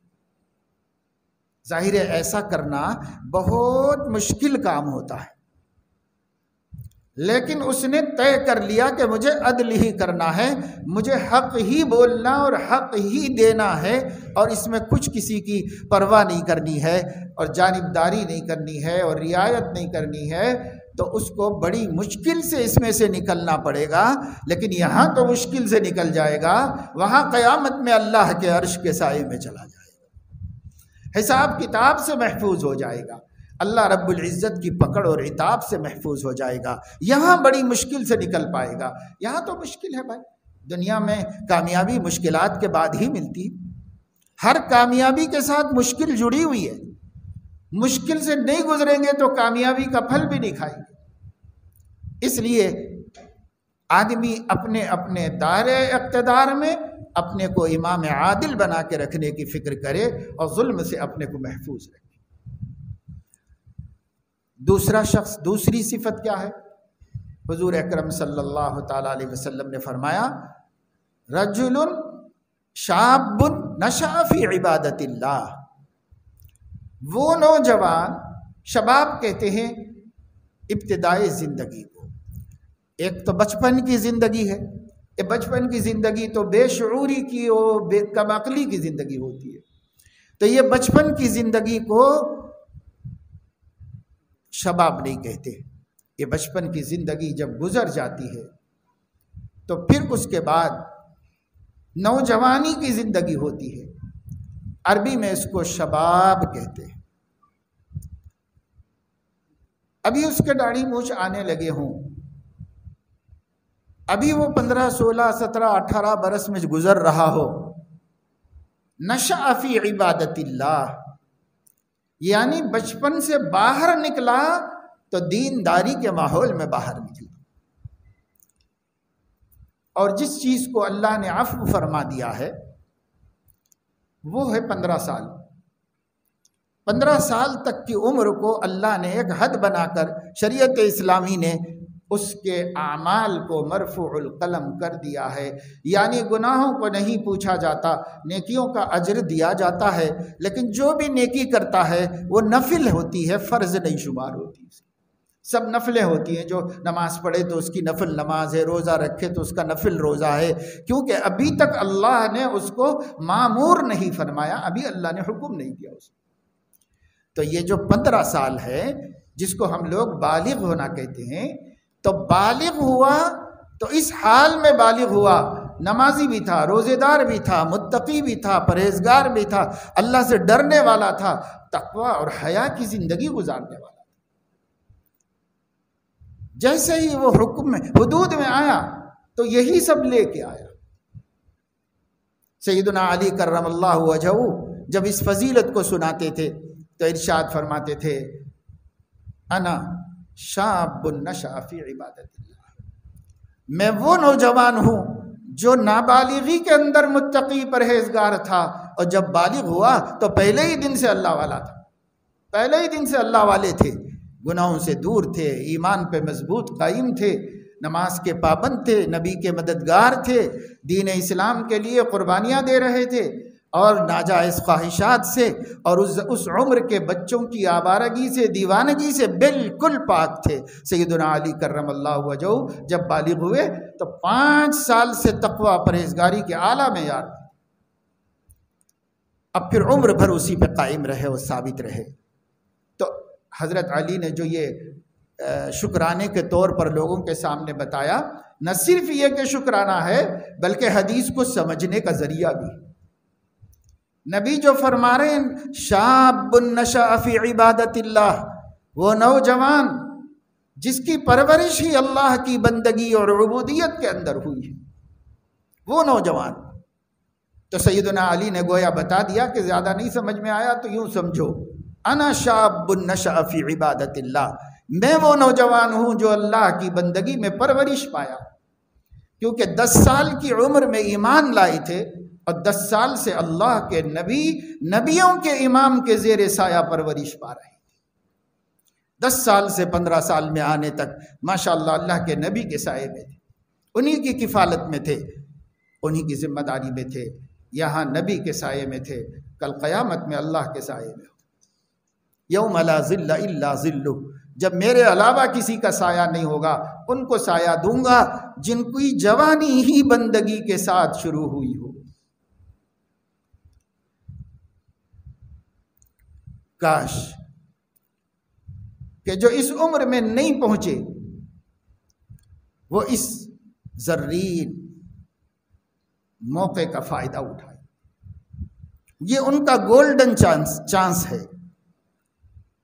A: ظاہر ہے ایسا کرنا بہت مشکل کام ہوتا ہے، لیکن اس نے طے کر لیا کہ مجھے عدل ہی کرنا ہے، مجھے حق ہی بولنا اور حق ہی دینا ہے، اور اس میں کچھ کسی کی پرواہ نہیں کرنی ہے، اور جانبداری نہیں کرنی ہے، اور رعایت نہیں کرنی ہے، تو اس کو بڑی مشکل سے اس میں سے نکلنا پڑے گا۔ لیکن یہاں تو مشکل سے نکل جائے گا، وہاں قیامت میں اللہ کے عرش کے سائے میں چلا جائے گا، حساب کتاب سے محفوظ ہو جائے گا، اللہ رب العزت کی پکڑ اور عتاب سے محفوظ ہو جائے گا۔ یہاں بڑی مشکل سے نکل پائے گا، یہاں تو مشکل ہے بھائی۔ دنیا میں کامیابی مشکلات کے بعد ہی ملتی، ہر کامیابی کے ساتھ مشکل جڑی ہوئی ہے، مشکل سے نہیں گزریں گے تو کامیابی کا پھل بھی نہیں کھائیں گے۔ اس لیے آدمی اپنے اپنے دائرے اقتدار میں اپنے کو امام عادل بنا کے رکھنے کی فکر کرے اور ظلم سے اپنے کو محفوظ رکھے۔ دوسرا شخص، دوسری صفت کیا ہے؟ حضور اکرم صلی اللہ تعالی علیہ وسلم نے فرمایا، رجل شاب نشأ فی عبادت اللہ۔ وہ نوجوان، شباب کہتے ہیں ابتدائی زندگی کو، ایک تو بچپن کی زندگی ہے، یہ بچپن کی زندگی تو بے شعوری کی اور بے کم عقلی کی زندگی ہوتی ہے، تو یہ بچپن کی زندگی کو شباب نہیں کہتے۔ یہ بچپن کی زندگی جب گزر جاتی ہے تو پھر اس کے بعد نوجوانی کی زندگی ہوتی ہے، عربی میں اس کو شباب کہتے ہیں۔ ابھی اس کے داڑھی مونچھ آنے لگے ہوں، ابھی وہ 15 16 17 18 برس میں گزر رہا ہو، نشأ فی عبادت اللہ، یعنی بچپن سے باہر نکلا تو دینداری کے ماحول میں باہر نکلا، اور جس چیز کو اللہ نے عفو فرما دیا ہے وہ ہے 15 سال۔ 15 سال تک کی عمر کو اللہ نے ایک حد بنا کر شریعت اسلامی نے اس کے اعمال کو مرفوع القلم کر دیا ہے، یعنی گناہوں کو نہیں پوچھا جاتا، نیکیوں کا اجر دیا جاتا ہے، لیکن جو بھی نیکی کرتا ہے وہ نفل ہوتی ہے، فرض نہیں شمار ہوتی۔ سب نفلیں ہوتی ہیں، جو نماز پڑھے تو اس کی نفل نماز ہے، روزہ رکھے تو اس کا نفل روزہ ہے، کیونکہ ابھی تک اللہ نے اس کو مامور نہیں فرمایا، ابھی اللہ نے حکم نہیں دیا اس کو۔ تو یہ جو 15 سال ہے جس کو ہم لوگ بالغ ہونا کہتے ہیں، تو بالغ ہوا تو اس حال میں بالغ ہوا، نمازی بھی تھا، روزے دار بھی تھا، متقی بھی تھا، پرہیزگار بھی تھا، اللہ سے ڈرنے والا تھا، تقوی اور حیا کی زندگی گزارنے والا تھا۔ جیسے ہی وہ حکم میں حدود میں آیا تو یہی سب لے کے آیا۔ سیدنا علی کرم اللہ وجہہ جب اس فضیلت کو سناتے تھے تو ارشاد فرماتے تھے انا شاب نشأ فی عبادت اللہ، میں وہ نوجوان ہوں جو نابالغی کے اندر متقی پرہیزگار تھا، اور جب بالغ ہوا تو پہلے ہی دن سے اللہ والا تھا، پہلے ہی دن سے اللہ والے تھے، گناہوں سے دور تھے، ایمان پہ مضبوط قائم تھے، نماز کے پابند تھے، نبی کے مددگار تھے، دین اسلام کے لیے قربانیاں دے رہے تھے، اور ناجائز خواہشات سے اور اس عمر کے بچوں کی آوارگی سے، دیوانگی سے بالکل پاک تھے۔ سیدنا علی کرم اللہ وجہہ جب بالغ ہوئے تو 5 سال سے تقوی پرہیزگاری کے اعلیٰ معیار تھے، اب پھر عمر بھر اسی پہ قائم رہے اور ثابت رہے۔ تو حضرت علی نے جو یہ شکرانے کے طور پر لوگوں کے سامنے بتایا، نہ صرف یہ کہ شکرانہ ہے بلکہ حدیث کو سمجھنے کا ذریعہ بھی۔ نبی جو فرما رہے ہیں شاب نشأ فی عبادت اللہ، وہ نوجوان جس کی پرورش ہی اللہ کی بندگی اور عبودیت کے اندر ہوئی ہے، وہ نوجوان۔ تو سیدنا علی نے گویا بتا دیا کہ زیادہ نہیں سمجھ میں آیا تو یوں سمجھو، انا شاب نشأ فی عبادت اللہ، میں وہ نوجوان ہوں جو اللہ کی بندگی میں پرورش پایا، کیونکہ 10 سال کی عمر میں ایمان لائے تھے اور 10 سال سے اللہ کے نبیوں کے امام کے زیر سایہ پرورش پا رہے تھے۔ 10 سال سے 15 سال میں آنے تک ماشاءاللہ اللہ کے نبی کے سائے میں تھے، انہی کی کفالت میں تھے، انہی کی ذمہ داری میں تھے، یہاں نبی کے سائے میں تھے، کل قیامت میں اللہ کے سائے میں ہو۔ یوم لا ظل الا ظلہ، جب میرے علاوہ کسی کا سایہ نہیں ہوگا، ان کو سایہ دوں گا جن کی جوانی ہی بندگی کے ساتھ شروع ہوئی ہو۔ کاش کہ جو اس عمر میں نہیں پہنچے وہ اس زرین موقع کا فائدہ اٹھائے، یہ ان کا گولڈن چانس ہے۔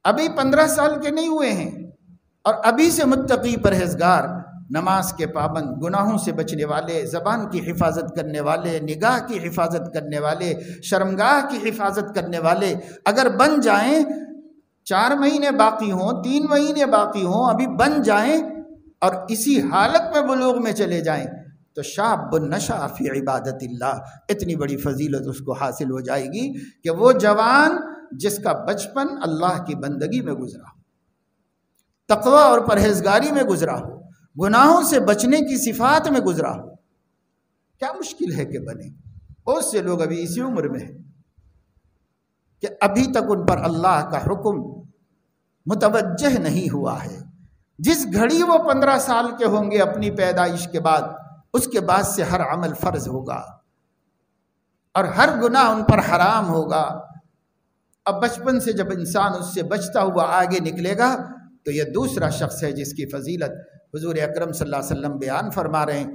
A: ابھی 15 سال کے نہیں ہوئے ہیں اور ابھی سے متقی پرہیزگار، نماز کے پابند، گناہوں سے بچنے والے، زبان کی حفاظت کرنے والے، نگاہ کی حفاظت کرنے والے، شرمگاہ کی حفاظت کرنے والے اگر بن جائیں، 4 مہینے باقی ہوں، 3 مہینے باقی ہوں، ابھی بن جائیں اور اسی حالت میں بلوغ میں چلے جائیں تو شاب نشأ فی عبادت اللہ، اتنی بڑی فضیلت اس کو حاصل ہو جائے گی کہ وہ جوان جس کا بچپن اللہ کی بندگی میں گزرا ہو، تقوی اور پرہیزگاری میں گزرا ہو، گناہوں سے بچنے کی صفات میں گزرا ہو، کیا مشکل ہے کہ بنے۔ بہت سے لوگ ابھی اسی عمر میں ہیں کہ ابھی تک ان پر اللہ کا حکم متوجہ نہیں ہوا ہے۔ جس گھڑی وہ 15 سال کے ہوں گے اپنی پیدائش کے بعد، اس کے بعد سے ہر عمل فرض ہوگا اور ہر گناہ ان پر حرام ہوگا۔ اب بچپن سے جب انسان اس سے بچتا ہوا آگے نکلے گا تو یہ دوسرا شخص ہے جس کی فضیلت حضور اکرم صلی اللہ علیہ وسلم بیان فرما رہے ہیں،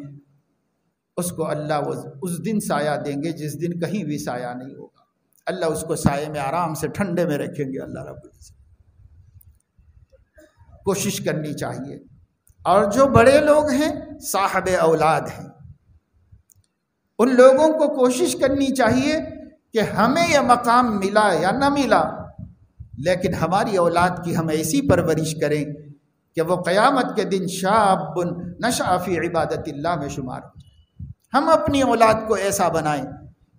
A: اس کو اللہ اس دن سایہ دیں گے جس دن کہیں بھی سایہ نہیں ہوگا، اللہ اس کو سائے میں آرام سے ٹھنڈے میں رکھیں گے اللہ رب العزت۔ کوشش کرنی چاہیے، اور جو بڑے لوگ ہیں صاحب اولاد ہیں، ان لوگوں کو کوشش کرنی چاہیے کہ ہمیں یہ مقام ملا یا نہ ملا، لیکن ہماری اولاد کی ہم ایسی پرورش کریں کہ وہ قیامت کے دن شاب نشأ فی عبادت اللہ میں شمار ہو جائے۔ ہم اپنی اولاد کو ایسا بنائیں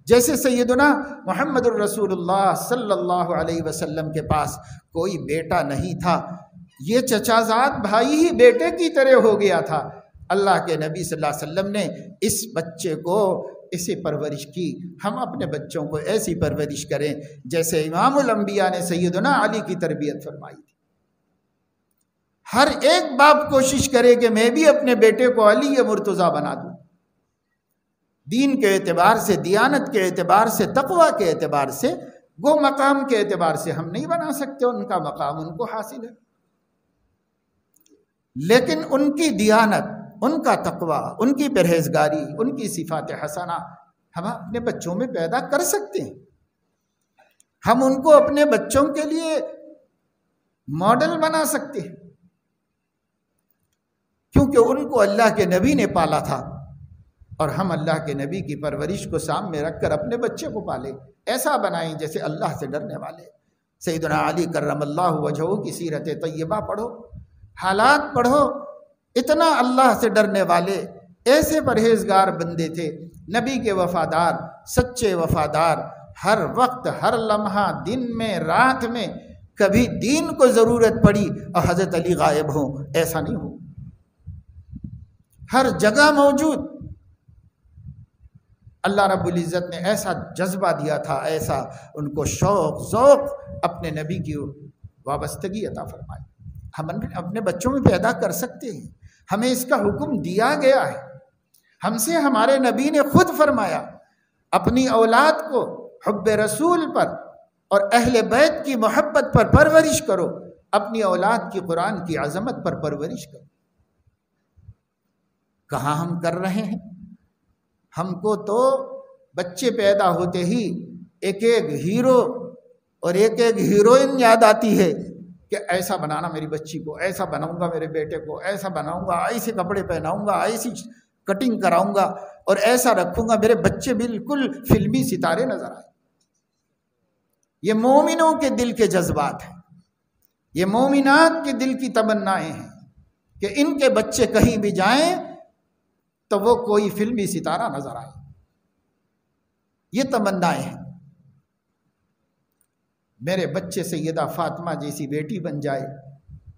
A: جیسے سیدنا محمد الرسول اللہ صلی اللہ علیہ وسلم کے پاس کوئی بیٹا نہیں تھا، یہ چچا زاد بھائی ہی بیٹے کی طرح ہو گیا تھا۔ اللہ کے نبی صلی اللہ علیہ وسلم نے اس بچے کو ایسی پرورش کی، ہم اپنے بچوں کو ایسی پرورش کریں جیسے امام الانبیاء نے سیدنا علی کی تربیت فرمائی تھی۔ ہر ایک باپ کوشش کرے کہ میں بھی اپنے بیٹے کو علی مرتضیٰ بنا دوں، دین کے اعتبار سے، دیانت کے اعتبار سے، تقوی کے اعتبار سے، گو مقام کے اعتبار سے ہم نہیں بنا سکتے، ان کا مقام ان کو حاصل ہے، لیکن ان کی دیانت، ان کا تقوی، ان کی پرہیزگاری، ان کی صفات حسنہ ہم اپنے بچوں میں پیدا کر سکتے ہیں۔ ہم ان کو اپنے بچوں کے لیے ماڈل بنا سکتے ہیں، کیونکہ ان کو اللہ کے نبی نے پالا تھا، اور ہم اللہ کے نبی کی پرورش کو سامنے رکھ کر اپنے بچے کو پالے، ایسا بنائیں جیسے اللہ سے ڈرنے والے۔ سیدنا علی کرم اللہ وجہہ کی سیرت طیبہ پڑھو، حالات پڑھو، اتنا اللہ سے ڈرنے والے، ایسے پرہیزگار بندے تھے، نبی کے وفادار، سچے وفادار، ہر وقت ہر لمحہ، دن میں رات میں، کبھی دین کو ضرورت پڑی اور حضرت علی غائب ہوں، ایسا نہیں ہو، ہر جگہ موجود۔ اللہ رب العزت نے ایسا جذبہ دیا تھا، ایسا ان کو شوق ذوق اپنے نبی کی وابستگی عطا فرمائی۔ ہم اپنے بچوں میں پیدا کر سکتے ہیں، ہمیں اس کا حکم دیا گیا ہے، ہم سے ہمارے نبی نے خود فرمایا اپنی اولاد کو حب رسول پر اور اہل بیت کی محبت پر پرورش کرو، اپنی اولاد کی قرآن کی عظمت پر پرورش کرو۔ کہاں ہم کر رہے ہیں؟ ہم کو تو بچے پیدا ہوتے ہی ایک ایک ہیرو اور ایک ایک ہیروئن یاد آتی ہے کہ ایسا بنانا میری بچی کو، ایسا بناؤں گا میرے بیٹے کو، ایسا بناؤں گا، ایسے کپڑے پہناؤں گا، ایسی کٹنگ کراؤں گا اور ایسا رکھوں گا، میرے بچے بالکل فلمی ستارے نظر آئے۔ یہ مومنوں کے دل کے جذبات ہیں، یہ مومنات کے دل کی تمنائیں ہیں کہ ان کے بچے کہیں بھی جائیں تو وہ کوئی فلمی ستارہ نظر آئے، یہ تمنائیں ہیں۔ میرے بچے سیدہ فاطمہ جیسی بیٹی بن جائے،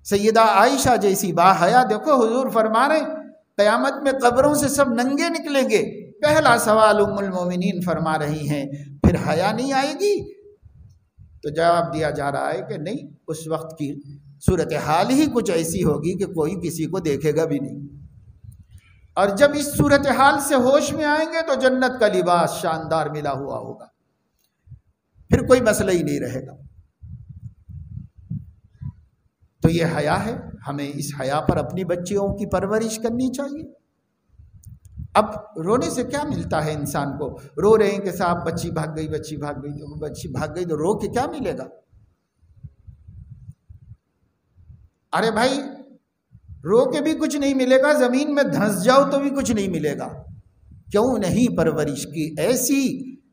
A: سیدہ عائشہ جیسی باحیا۔ دیکھو حضور فرما رہے ہیں قیامت میں قبروں سے سب ننگے نکلیں گے، پہلا سوال ام المومنین فرما رہی ہیں پھر حیا نہیں آئے گی؟ تو جواب دیا جا رہا ہے کہ نہیں، اس وقت کی صورتحال ہی کچھ ایسی ہوگی کہ کوئی کسی کو دیکھے گا بھی نہیں، اور جب اس صورتحال سے ہوش میں آئیں گے تو جنت کا لباس شاندار ملا ہوا ہوگا، پھر کوئی مسئلہ ہی نہیں رہے گا۔ تو یہ حیا ہے، ہمیں اس حیا پر اپنی بچیوں کی پرورش کرنی چاہیے۔ اب رونے سے کیا ملتا ہے انسان کو؟ رو رہے ہیں کہ صاحب بچی بھاگ گئی، بچی بھاگ گئی، تو بچی بھاگ گئی تو رو کے کیا ملے گا؟ ارے بھائی رو کے بھی کچھ نہیں ملے گا، زمین میں دھنس جاؤ تو بھی کچھ نہیں ملے گا۔ کیوں نہیں پرورش کی ایسی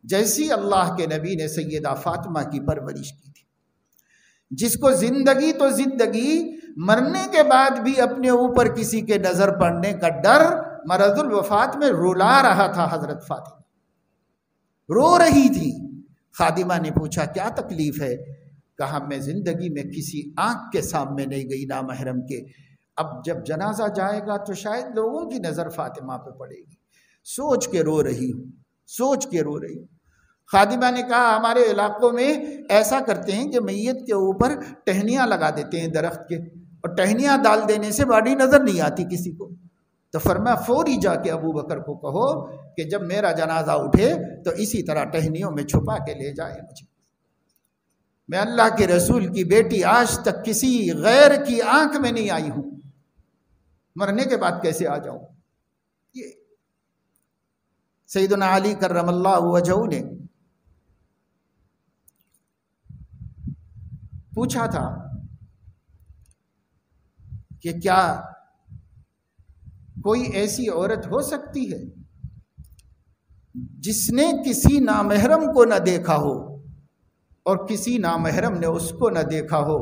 A: جیسی اللہ کے نبی نے سیدہ فاطمہ کی پرورش کی تھی، جس کو زندگی تو زندگی، مرنے کے بعد بھی اپنے اوپر کسی کے نظر پڑنے کا ڈر، مرض الوفات میں رلا رہا تھا حضرت فاطمہ، رو رہی تھی۔ خادمہ نے پوچھا کیا تکلیف ہے؟ کہا میں زندگی میں کسی آنکھ کے سامنے نہیں گئی نامحرم کے، اب جب جنازہ جائے گا تو شاید لوگوں کی نظر فاطمہ پہ پڑے گی، سوچ کے رو رہی ہوں، سوچ کے رو رہی ہوں۔ خادمہ نے کہا ہمارے علاقوں میں ایسا کرتے ہیں کہ میت کے اوپر ٹہنیاں لگا دیتے ہیں درخت کے، اور ٹہنیاں ڈال دینے سے باڈی نظر نہیں آتی کسی کو۔ تو فرمایا فوری جا کے ابو بکر کو کہو کہ جب میرا جنازہ اٹھے تو اسی طرح ٹہنیوں میں چھپا کے لے جائے مجھے۔ میں اللہ کے رسول کی بیٹی آج تک کسی غیر کی آنکھ میں نہیں آئی ہوں، مرنے کے بعد کیسے آ جاؤں؟ یہ سیدنا علی کرم اللہ وجہہ نے پوچھا تھا کہ کیا کوئی ایسی عورت ہو سکتی ہے جس نے کسی نامحرم کو نہ دیکھا ہو اور کسی نامحرم نے اس کو نہ دیکھا ہو؟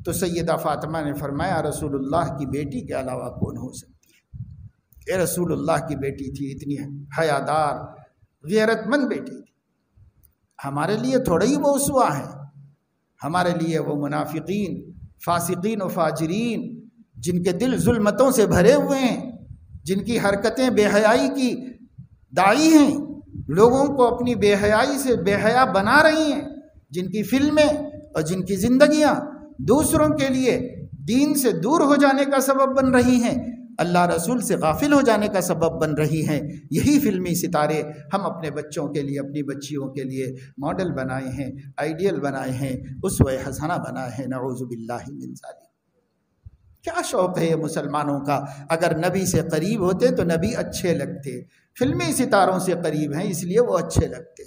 A: تو سیدہ فاطمہ نے فرمایا رسول اللہ کی بیٹی کے علاوہ کون ہو سکتی ہے؟ اے رسول اللہ کی بیٹی تھی، اتنی حیادار غیرت مند بیٹی تھی، ہمارے لیے تھوڑا ہی وہ اسوہ ہیں، ہمارے لیے وہ منافقین، فاسقین و فاجرین، جن کے دل ظلمتوں سے بھرے ہوئے ہیں، جن کی حرکتیں بے حیائی کی داعی ہیں، لوگوں کو اپنی بے حیائی سے بے حیا بنا رہی ہیں، جن کی فلمیں اور جن کی زندگیاں دوسروں کے لیے دین سے دور ہو جانے کا سبب بن رہی ہیں، اللہ رسول سے غافل ہو جانے کا سبب بن رہی ہیں، یہی فلمی ستارے ہم اپنے بچوں کے لیے، اپنی بچیوں کے لیے ماڈل بنائے ہیں، آئیڈیل بنائے ہیں، اسوہ حسنہ بنائے ہیں، نعوذ باللہ من ذالک۔ کیا شوق ہے یہ مسلمانوں کا؟ اگر نبی سے قریب ہوتے تو نبی اچھے لگتے، فلمی ستاروں سے قریب ہیں اس لیے وہ اچھے لگتے۔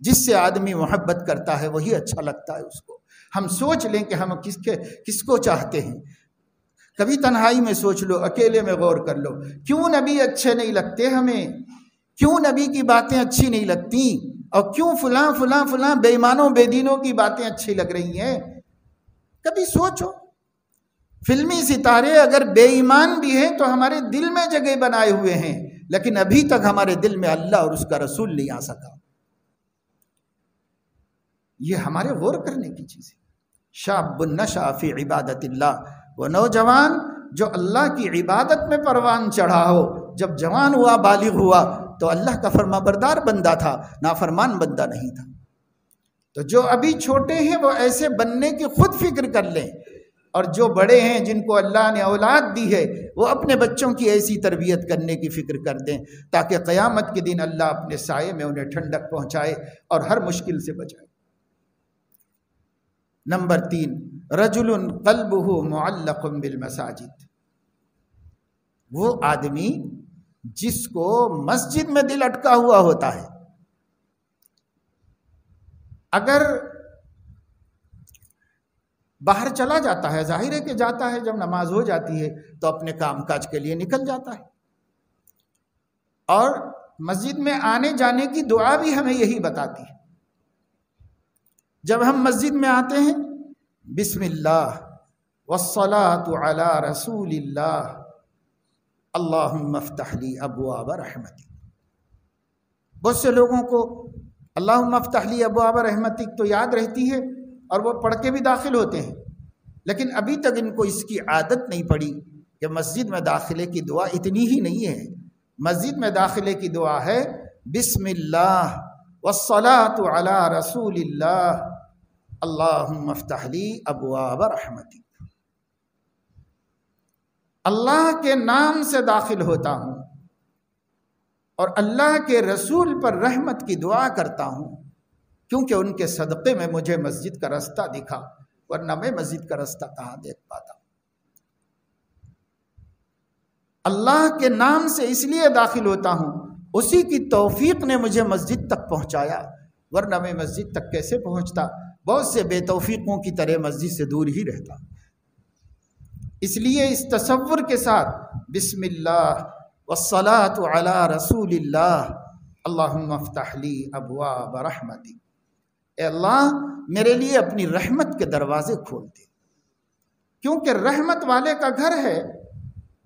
A: جس سے آدمی محبت کرتا ہے وہی اچھا لگتا ہے اس کو۔ ہم سوچ لیں کہ ہم کس کو چاہتے ہیں، کبھی تنہائی میں سوچ لو، اکیلے میں غور کر لو، کیوں نبی اچھے نہیں لگتے ہمیں؟ کیوں نبی کی باتیں اچھی نہیں لگتی؟ اور کیوں فلاں فلاں فلاں بے ایمانوں بے دینوں کی باتیں اچھی لگ رہی ہیں؟ کبھی سوچو۔ فلمی ستارے اگر بے ایمان بھی ہیں تو ہمارے دل میں جگہ بنائے ہوئے ہیں، لیکن ابھی تک ہمارے دل میں اللہ اور اس کا رسول نہیں آ سکا۔ یہ ہمارے غور کرنے کی چیز ہے۔ شاب نشأ فی عبادت اللہ، وہ نوجوان جو اللہ کی عبادت میں پروان چڑھا ہو، جب جوان ہوا بالغ ہوا تو اللہ کا فرما بردار بندہ تھا، نافرمان بندہ نہیں تھا۔ تو جو ابھی چھوٹے ہیں وہ ایسے بننے کی خود فکر کر لیں، اور جو بڑے ہیں جن کو اللہ نے اولاد دی ہے وہ اپنے بچوں کی ایسی تربیت کرنے کی فکر کر دیں تاکہ قیامت کے دن اللہ اپنے سائے میں انہیں ٹھنڈک پہنچائے اور ہر مشکل سے بچائے۔ نمبر 3، رجل قلبہ معلق بالمساجد، وہ آدمی جس کو مسجد میں دل اٹکا ہوا ہوتا ہے۔ اگر باہر چلا جاتا ہے، ظاہر ہے کہ جاتا ہے، جب نماز ہو جاتی ہے تو اپنے کام کاج کے لیے نکل جاتا ہے، اور مسجد میں آنے جانے کی دعا بھی ہمیں یہی بتاتی ہے۔ جب ہم مسجد میں آتے ہیں، بسم اللہ والصلاة علی رسول اللہ، اللہم افتح لی ابواب رحمتک۔ بہت سے لوگوں کو اللہم افتح لی ابواب رحمتک تو یاد رہتی ہے اور وہ پڑھ کے بھی داخل ہوتے ہیں، لیکن ابھی تک ان کو اس کی عادت نہیں پڑی کہ مسجد میں داخلے کی دعا اتنی ہی نہیں ہے۔ مسجد میں داخلے کی دعا ہے بسم اللہ والصلاة علی رسول اللہ، اللہم افتح لی ابواب رحمتک۔ اللہ کے نام سے داخل ہوتا ہوں اور اللہ کے رسول پر رحمت کی دعا کرتا ہوں، کیونکہ ان کے صدقے میں مجھے مسجد کا رستہ دکھا، ورنہ میں مسجد کا رستہ کہاں دیکھ پاتا۔ اللہ کے نام سے اس لیے داخل ہوتا ہوں، اسی کی توفیق نے مجھے مسجد تک پہنچایا، ورنہ میں مسجد تک کیسے پہنچتا؟ بہت سے بے توفیقوں کی طرح مسجد سے دور ہی رہتا۔ اس لیے اس تصور کے ساتھ بسم اللہ والصلاة علی رسول اللہ، اللہم افتح لی ابواب رحمتک، اے اللہ میرے لیے اپنی رحمت کے دروازے کھول دے، کیونکہ رحمت والے کا گھر ہے،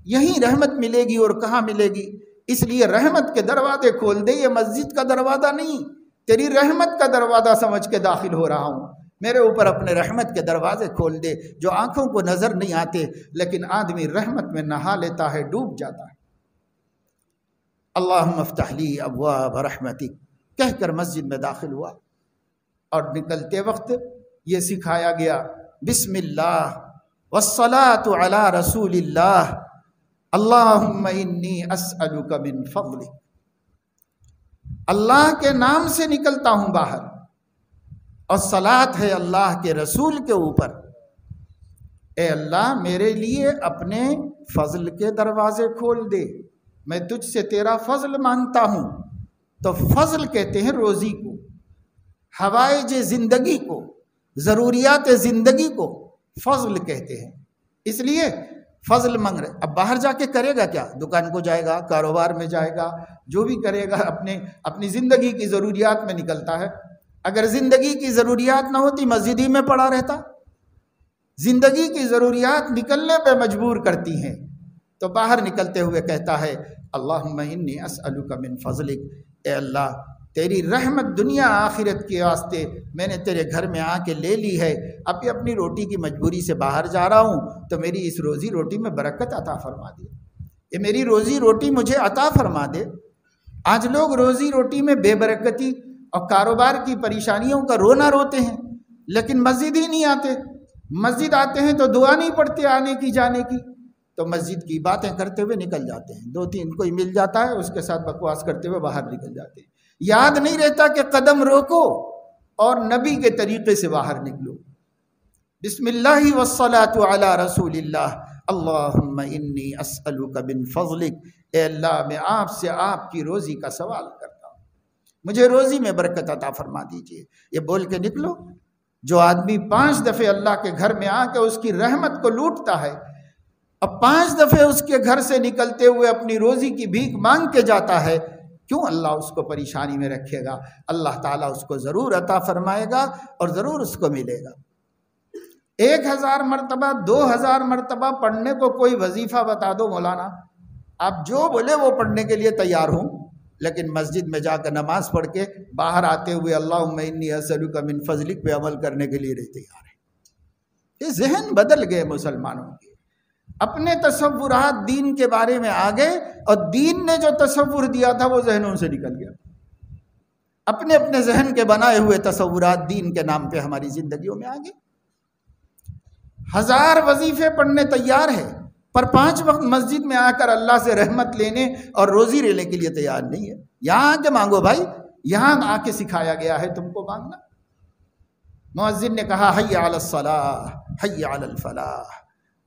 A: یہیں رحمت ملے گی، اور کہاں ملے گی؟ اس لیے رحمت کے دروازے کھول دے۔ یہ مسجد کا دروازہ نہیں، تیری رحمت کا دروازہ سمجھ کے داخل ہو رہا ہوں، میرے اوپر اپنے رحمت کے دروازے کھول دے جو آنکھوں کو نظر نہیں آتے، لیکن آدمی رحمت میں نہا لیتا ہے، ڈوب جاتا ہے۔ اللہم افتح لی ابواب رحمتک کہہ کر مسجد میں داخل ہوا، اور نکلتے وقت یہ سکھایا گیا بسم اللہ والصلاة علی رسول اللہ، اللہم انی اسألک من فضلک۔ اللہ کے نام سے نکلتا ہوں باہر، اور صلاۃ ہے اللہ کے رسول کے اوپر، اے اللہ میرے لیے اپنے فضل کے دروازے کھول دے، میں تجھ سے تیرا فضل مانگتا ہوں۔ تو فضل کہتے ہیں روزی کو، حوائج زندگی کو، ضروریات زندگی کو فضل کہتے ہیں۔ اس لیے فضل مانگ رہے۔ اب باہر جا کے کرے گا کیا؟ دکان کو جائے گا، کاروبار میں جائے گا، جو بھی کرے گا اپنی زندگی کی ضروریات میں نکلتا ہے۔ اگر زندگی کی ضروریات نہ ہوتی مسجد ہی میں پڑا رہتا۔ زندگی کی ضروریات نکلنے پہ مجبور کرتی ہیں، تو باہر نکلتے ہوئے کہتا ہے اللہم انی اسألک من فضلک، اے اللہ تیری رحمت دنیا آخرت کے واسطے میں نے تیرے گھر میں آ کے لے لی ہے، اب بھی اپنی روٹی کی مجبوری سے باہر جا رہا ہوں، تو میری اس روزی روٹی میں برکت عطا فرما دے، یہ میری روزی روٹی مجھے عطا فرما دے۔ آج لوگ روزی روٹی میں بے برکتی اور کاروبار کی پریشانیوں کا رونا روتے ہیں، لیکن مسجد ہی نہیں آتے۔ مسجد آتے ہیں تو دعا نہیں پڑھتے آنے کی جانے کی، تو مسجد کی باتیں کرتے ہوئے نکل جاتے ہیں، 2-3 کوئی مل جاتا ہے اس کے ساتھ بکواس کرتے ہوئے باہر نکل جاتے ہیں۔ یاد نہیں رہتا کہ قدم روکو اور نبی کے طریقے سے باہر نکلو۔ بسم اللہ والصلاة علی رسول اللہ، اللہم انی اسألک من فضلک، اے اللہ میں آپ سے آپ کی روزی کا سوال کرتا ہوں، مجھے روزی میں برکت عطا فرما دیجئے۔ یہ بول کے نکلو۔ جو آدمی 5 دفعے اللہ کے گھر میں آ کے اس کی رحمت کو لوٹتا ہے، اب 5 دفعے اس کے گھر سے نکلتے ہوئے اپنی روزی کی بھیک مانگ کے جاتا ہے، کیوں اللہ اس کو پریشانی میں رکھے گا؟ اللہ تعالیٰ اس کو ضرور عطا فرمائے گا اور ضرور اس کو ملے گا۔ 1000 مرتبہ 2000 مرتبہ پڑھنے کو کوئی وظیفہ بتا دو مولانا، آپ جو بولے وہ پڑھنے کے لیے تیار ہوں، لیکن مسجد میں جا کر نماز پڑھ کے باہر آتے ہوئے اللہم انی اسألک من فضلک پہ عمل کرنے کے لیے نہیں تیار ہے۔ یہ ذہن بدل گئے مسلمانوں کے، اپنے تصورات دین کے بارے میں آ گئے، اور دین نے جو تصور دیا تھا وہ ذہنوں سے نکل گیا۔ اپنے اپنے ذہن کے بنائے ہوئے تصورات دین کے نام پہ ہماری زندگیوں میں آ گئے۔ 1000 وظیفے پڑھنے تیار ہے، پر 5 وقت مسجد میں آ کر اللہ سے رحمت لینے اور روزی لینے کے لیے تیار نہیں ہے۔ یہاں آ کے مانگو بھائی، یہاں آ کے سکھایا گیا ہے تم کو مانگنا۔ مؤذن نے کہا حی علی الصلاح حی علی الفلاح،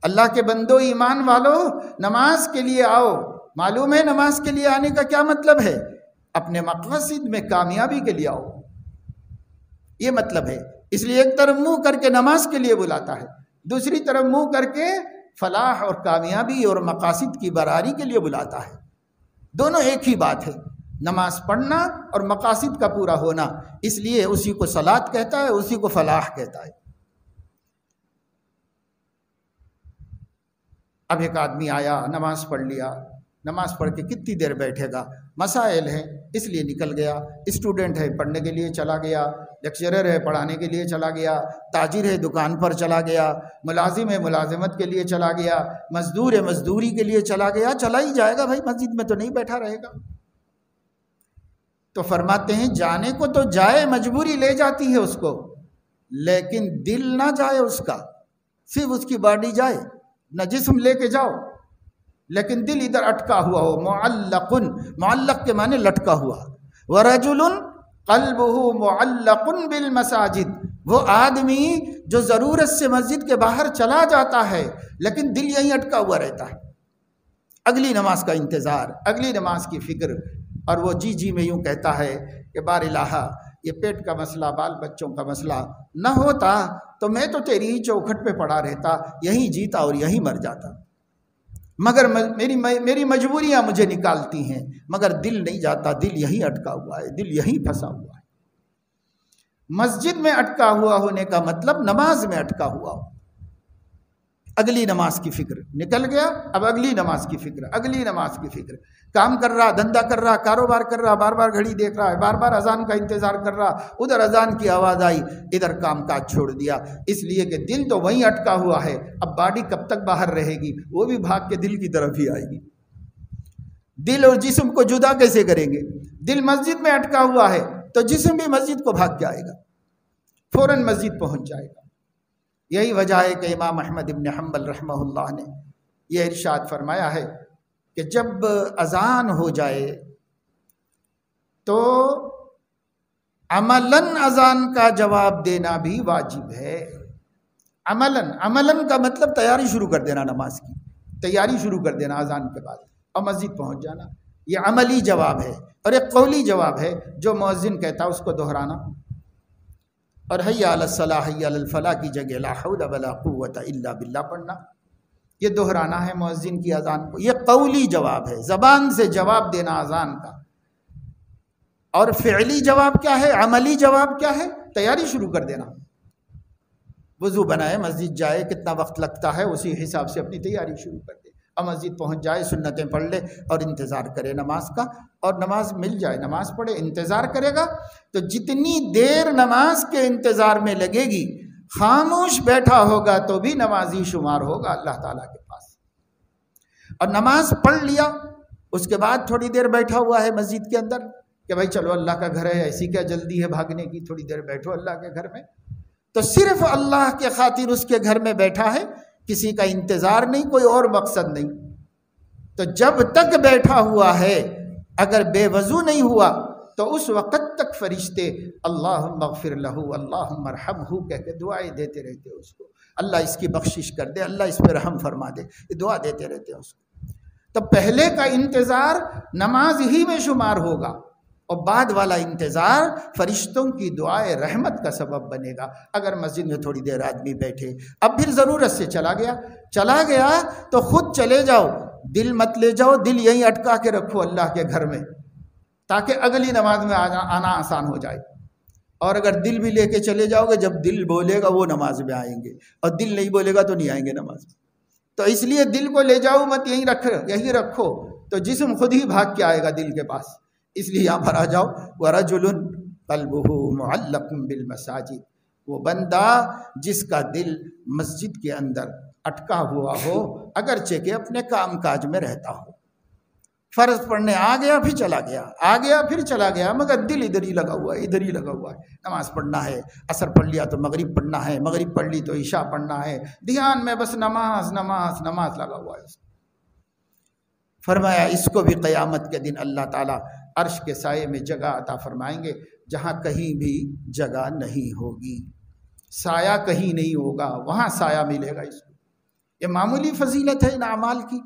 A: اللہ کے بندو ایمان والو نماز کے لیے آؤ۔ معلوم ہے نماز کے لیے آنے کا کیا مطلب ہے؟ اپنے مقاصد میں کامیابی کے لیے آؤ، یہ مطلب ہے۔ اس لیے ایک طرف منہ کر کے نماز کے لیے بلاتا ہے، دوسری طرف منہ کر کے فلاح اور کامیابی اور مقاصد کی براری کے لیے بلاتا ہے۔ دونوں ایک ہی بات ہے، نماز پڑھنا اور مقاصد کا پورا ہونا، اس لیے اسی کو صلاۃ کہتا ہے، اسی کو فلاح کہتا ہے۔ اب ایک آدمی آیا، نماز پڑھ لیا، نماز پڑھ کے کتنی دیر بیٹھے گا؟ مسائل ہیں اس لیے نکل گیا، اسٹوڈنٹ ہے پڑھنے کے لیے چلا گیا، لیکچرر ہے پڑھانے کے لیے چلا گیا، تاجر ہے دکان پر چلا گیا، ملازم ہے ملازمت کے لیے چلا گیا، مزدور ہے مزدوری کے لیے چلا گیا، چلا ہی جائے گا بھائی، مسجد میں تو نہیں بیٹھا رہے گا۔ تو فرماتے ہیں جانے کو تو جائے، مجبوری لے جاتی ہے اس کو، لیکن دل نہ جائے اس کا، صرف اس کی باڈی جائے، نہ جسم لے کے جاؤ، لیکن دل ادھر اٹکا ہوا ہو۔ معلقن، معلق کے معنی لٹکا ہوا۔ ورجل قلبہ معلق بالمساجد، وہ آدمی جو ضرورت سے مسجد کے باہر چلا جاتا ہے لیکن دل یہیں اٹکا ہوا رہتا ہے، اگلی نماز کا انتظار، اگلی نماز کی فکر، اور وہ جی میں یوں کہتا ہے کہ بار الہ، یہ پیٹ کا مسئلہ، بال بچوں کا مسئلہ نہ ہوتا تو میں تو تیری ہی چوکھٹ پہ پڑا رہتا، یہیں جیتا اور یہیں مر جاتا، مگر میری مجبوریاں مجھے نکالتی ہیں، مگر دل نہیں جاتا، دل یہیں اٹکا ہوا ہے، دل یہیں پھنسا ہوا ہے۔ مسجد میں اٹکا ہوا ہونے کا مطلب نماز میں اٹکا ہوا ہو۔ اگلی نماز کی فکر، نکل گیا اب اگلی نماز کی فکر، اگلی نماز کی فکر، کام کر رہا، دھندا کر رہا، کاروبار کر رہا، بار بار گھڑی دیکھ رہا ہے، بار بار اذان کا انتظار کر رہا، ادھر اذان کی آواز آئی، ادھر کام کاج چھوڑ دیا، اس لیے کہ دل تو وہیں اٹکا ہوا ہے۔ اب باڈی کب تک باہر رہے گی؟ وہ بھی بھاگ کے دل کی طرف ہی آئے گی۔ دل اور جسم کو جدا کیسے کریں گے؟ دل مسجد میں اٹکا ہوا ہے تو جسم بھی مسجد کو بھاگ کے آئے گا، فوراً مسجد پہنچ جائے گا۔ یہی وجہ ہے کہ امام احمد بن حنبل رحمہ اللہ نے یہ ارشاد فرمایا ہے کہ جب اذان ہو جائے تو عملاً اذان کا جواب دینا بھی واجب ہے۔ عملاً کا مطلب تیاری شروع کر دینا، نماز کی تیاری شروع کر دینا اذان کے بعد اور مسجد پہنچ جانا، یہ عملی جواب ہے۔ اور ایک قولی جواب ہے جو مؤذن کہتا اس کو دہرانا، اور حی علی الصلاح حی علی الفلاح کی جگہ لا حول ولا قوت الا باللہ پڑھنا، یہ دہرانا ہے مؤذن کی اذان کو۔ یہ قولی جواب ہے، زبان سے جواب دینا اذان کا۔ اور فعلی جواب کیا ہے؟ عملی جواب کیا ہے؟ تیاری شروع کر دینا، وضو بنائے، مسجد جائے، کتنا وقت لگتا ہے اسی حساب سے اپنی تیاری شروع کر دے، اور مسجد پہنچ جائے، سنتیں پڑھ لے اور انتظار کرے نماز کا، اور نماز مل جائے نماز پڑھے، انتظار کرے گا تو جتنی دیر نماز کے انتظار میں لگے گی، خاموش بیٹھا ہوگا تو بھی نمازی شمار ہوگا اللہ تعالیٰ کے پاس۔ اور نماز پڑھ لیا، اس کے بعد تھوڑی دیر بیٹھا ہوا ہے مسجد کے اندر کہ بھائی چلو اللہ کا گھر ہے، ایسی کیا جلدی ہے بھاگنے کی، تھوڑی دیر بیٹھو اللہ کے گھر میں، تو صرف اللہ کے خاطر اس کے گھر میں بیٹھا ہے، کسی کا انتظار نہیں، کوئی اور مقصد نہیں۔ تو جب تک بیٹھا ہوا ہے اگر بے وضو نہیں ہوا تو اس وقت تک فرشتے اللہم اغفر لہ اللہم ارحمہ کہہ کے دعائیں دیتے رہتے اس کو، اللہ اس کی بخشش کر دے، اللہ اس پہ رحم فرما دے، یہ دعا دیتے رہتے ہیں اس کو۔ تو پہلے کا انتظار نماز ہی میں شمار ہوگا، اور بعد والا انتظار فرشتوں کی دعائے رحمت کا سبب بنے گا۔ اگر مسجد میں تھوڑی دیر آدمی بیٹھے، اب پھر ضرورت سے چلا گیا تو خود چلے جاؤ، دل مت لے جاؤ، دل یہیں اٹکا کے رکھو اللہ کے گھر میں، تاکہ اگلی نماز میں آنا آسان ہو جائے۔ اور اگر دل بھی لے کے چلے جاؤ گے، جب دل بولے گا وہ نماز میں آئیں گے، اور دل نہیں بولے گا تو نہیں آئیں گے نماز میں۔ تو اس لیے دل کو لے جاؤ مت، یہیں رکھو، تو جسم خود ہی بھاگ کے آئے گا دل کے پاس۔ اس لیے یہاں پر آ جاؤ، وَرَجُلٌ قَلْبُهُ مُعَلَّقٌ بِالْمَسَاجِدِ، وہ بندہ جس کا دل مسجد کے اندر اٹکا ہوا ہو، اگرچہ کہ اپنے کام کاج میں رہتا ہو، فرض پڑھنے آ گیا پھر چلا گیا، آ گیا پھر چلا گیا، مگر دل ادھر ہی لگا ہوا ہے، ادھر ہی لگا ہوا ہے۔ نماز پڑھنا ہے، عصر پڑھ لیا تو مغرب پڑھنا ہے، مغرب پڑھ لی تو عشاء پڑھنا ہے، دھیان میں بس نماز نماز نماز لگا ہوا ہے۔ فرمایا اس کو بھی قیامت کے دن اللہ تعالیٰ عرش کے سائے میں جگہ عطا فرمائیں گے، جہاں کہیں بھی جگہ نہیں ہوگی، سایہ کہیں نہیں ہوگا، وہاں سایہ ملے گا اس کو۔ یہ معمولی فضیلت ہے ان اعمال کی،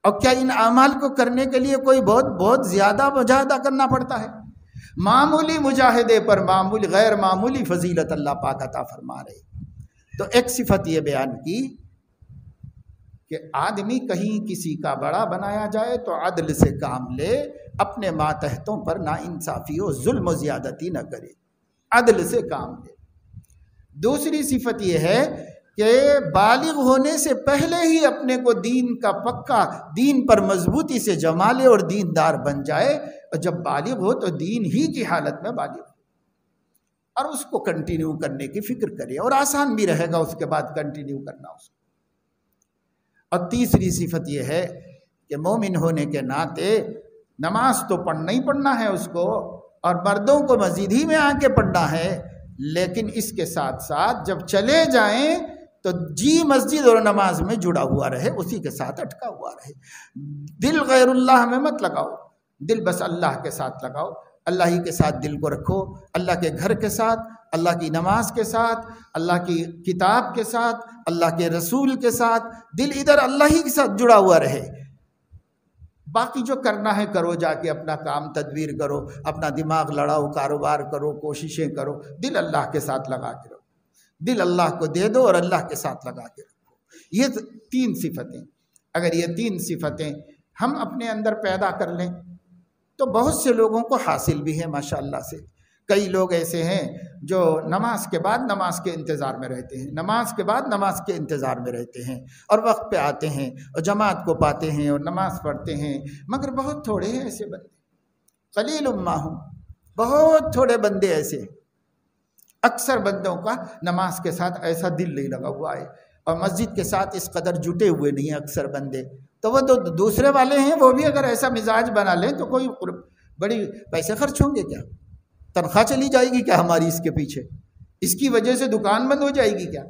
A: اور کیا ان اعمال کو کرنے کے لیے کوئی بہت زیادہ مجاہدہ کرنا پڑتا ہے؟ معمولی مجاہدے پر غیر معمولی فضیلت اللہ پاک عطا فرما رہے۔ تو ایک صفت یہ بیان کی کہ آدمی کہیں کسی کا بڑا بنایا جائے تو عدل سے کام لے، اپنے ماتحتوں پر نا انصافی و ظلم و زیادتی نہ کرے، عدل سے کام لے۔ دوسری صفت یہ ہے کہ بالغ ہونے سے پہلے ہی اپنے کو دین کا پکا، دین پر مضبوطی سے جما لے اور دیندار بن جائے، اور جب بالغ ہو تو دین ہی کی حالت میں بالغ ہو، اور اس کو کنٹینیو کرنے کی فکر کرے، اور آسان بھی رہے گا اس کے بعد کنٹینیو کرنا اس کو۔ اور تیسری صفت یہ ہے کہ مومن ہونے کے ناطے نماز تو پڑھنا ہی پڑھنا ہے اس کو، اور مردوں کو مسجد ہی میں آ کے پڑھنا ہے، لیکن اس کے ساتھ ساتھ جب چلے جائیں تو مسجد اور نماز میں جڑا ہوا رہے، اسی کے ساتھ اٹکا ہوا رہے۔ دل غیر اللہ میں مت لگاؤ، دل بس اللہ کے ساتھ لگاؤ، اللہ ہی کے ساتھ دل کو رکھو، اللہ کے گھر کے ساتھ، اللہ کی نماز کے ساتھ، اللہ کی کتاب کے ساتھ، اللہ کے رسول کے ساتھ، دل ادھر اللہ ہی کے ساتھ جڑا ہوا رہے۔ باقی جو کرنا ہے کرو، جا کے اپنا کام تدبیر کرو، اپنا دماغ لڑاؤ، کاروبار کرو، کوششیں کرو، دل اللہ کے ساتھ لگا کے رکھو، دل اللہ کو دے دو اور اللہ کے ساتھ لگا کے رکھو۔ یہ 3 صفتیں، اگر یہ 3 صفتیں ہم اپنے اندر پیدا کر لیں تو بہت سے لوگوں کو حاصل بھی ہے ماشاءاللہ سے۔ کئی لوگ ایسے ہیں جو نماز کے بعد نماز کے انتظار میں رہتے ہیں، نماز کے بعد نماز کے انتظار میں رہتے ہیں، اور وقت پہ آتے ہیں اور جماعت کو پاتے ہیں اور نماز پڑھتے ہیں، مگر بہت تھوڑے ہیں ایسے بندے، قلیل ماہم، بہت تھوڑے بندے ایسے۔ اکثر بندوں کا نماز کے ساتھ ایسا دل نہیں لگا ہوا ہے، اور مسجد کے ساتھ اس قدر جٹے ہوئے نہیں ہیں اکثر بندے۔ تو وہ دوسرے والے ہیں، وہ بھی اگر ایسا مزاج بنا لیں تو کوئی بڑی پیسے خرچ ہوں گے کیا؟ تنخواہ چلی جائے گی کیا ہماری اس کے پیچھے؟ اس کی وجہ سے دکان بند ہو جائے گی کیا؟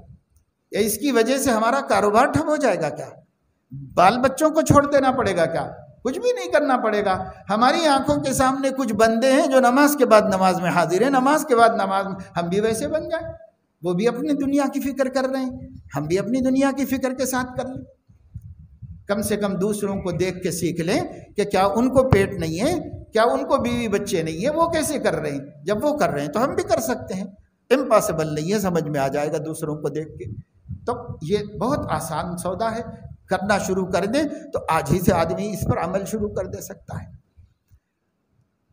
A: یا اس کی وجہ سے ہمارا کاروبار ٹھپ ہو جائے گا کیا؟ بال بچوں کو چھوڑ دینا پڑے گا کیا؟ کچھ بھی نہیں کرنا پڑے گا۔ ہماری آنکھوں کے سامنے کچھ بندے ہیں جو نماز کے بعد نماز میں حاضر ہیں، نماز کے بعد نماز میں، ہم بھی ویسے بن جائیں۔ وہ بھی اپنی دنیا کی فکر کر رہے ہیں، ہم بھی اپنی دنیا کی فکر کے ساتھ کر لیں۔ کم سے کم دوسروں کو دیکھ کے سیکھ لیں کہ کیا ان کو پیٹ نہیں ہے، کیا ان کو بیوی بچے نہیں ہے، وہ کیسے کر رہے ہیں؟ جب وہ کر رہے ہیں تو ہم بھی کر سکتے ہیں۔ امپاسبل نہیں ہے، سمجھ میں آ جائے گا دوسروں کو دیکھ کے۔ تو یہ بہت آسان سودا ہے، کرنا شروع کر دیں تو آج ہی سے آدمی اس پر عمل شروع کر دے سکتا ہے۔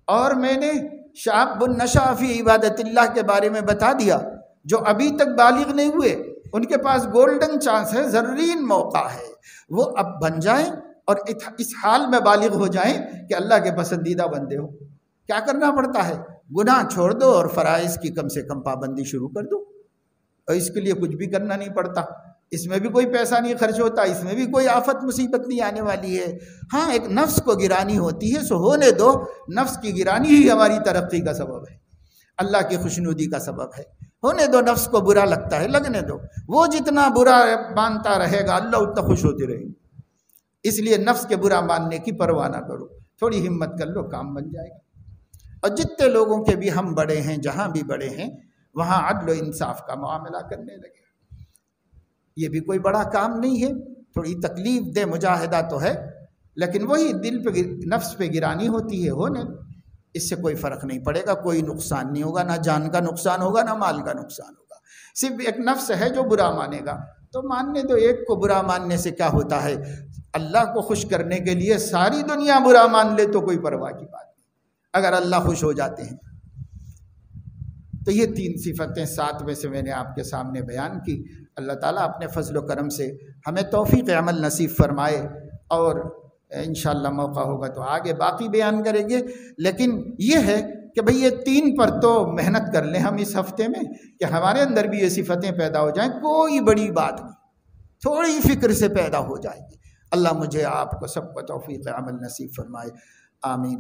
A: اور میں نے شاب النشأ فی عبادت اللہ کے بارے میں بتا دیا، جو ابھی تک بالغ نہیں ہوئے ان کے پاس گولڈن چانس ہے، زرین موقع ہے، وہ اب بن جائیں اور اس حال میں بالغ ہو جائیں کہ اللہ کے پسندیدہ بندے ہو۔ کیا کرنا پڑتا ہے؟ گناہ چھوڑ دو اور فرائض کی کم سے کم پابندی شروع کر دو، اور اس کے لیے کچھ بھی کرنا نہیں پڑتا، اس میں بھی کوئی پیسہ نہیں خرچ ہوتا، اس میں بھی کوئی آفت مصیبت نہیں آنے والی ہے۔ ہاں ایک نفس کو گرانی ہوتی ہے، سو ہونے دو، نفس کی گرانی ہی ہماری ترقی کا سبب ہے، اللہ کی خوشنودی کا سبب ہے۔ ہونے دو، نفس کو برا لگتا ہے لگنے دو، وہ جتنا برا مانتا رہے گا اللہ اتنا خوش ہوتے رہیں گے۔ اس لیے نفس کے برا ماننے کی پرواہ نہ کرو، تھوڑی ہمت کر لو، کام بن جائے گا۔ اور جتنے لوگوں کے بھی ہم بڑے ہیں، جہاں بھی بڑے ہیں، وہاں عدل و انصاف کا معاملہ کرنے لگے۔ یہ بھی کوئی بڑا کام نہیں ہے، تھوڑی تکلیف دہ مجاہدہ تو ہے، لیکن وہی دل پہ نفس پہ گرانی ہوتی ہے، ہونے اس سے کوئی فرق نہیں پڑے گا، کوئی نقصان نہیں ہوگا، نہ جان کا نقصان ہوگا نہ مال کا نقصان ہوگا، صرف ایک نفس ہے جو برا مانے گا، تو ماننے دو، ایک کو برا ماننے سے کیا ہوتا ہے، اللہ کو خوش کرنے کے لیے ساری دنیا برا مان لے تو کوئی پرواہ کی بات نہیں، اگر اللہ خوش ہو جاتے ہیں۔ تو یہ 3 صفتیں 7 میں سے میں نے آپ کے سامنے بیان کی۔ اللہ تعالیٰ اپنے فضل و کرم سے ہمیں توفیق عمل نصیب فرمائے، اور انشاءاللہ موقع ہوگا تو آگے باقی بیان کریں گے، لیکن یہ ہے کہ بھئی یہ 3 پر تو محنت کر لیں ہم اس ہفتے میں کہ ہمارے اندر بھی یہ صفتیں پیدا ہو جائیں، کوئی بڑی بات نہیں، تھوڑی فکر سے پیدا ہو جائے گی۔ اللہ مجھے آپ کو سب کو توفیق عمل نصیب فرمائے، آمین۔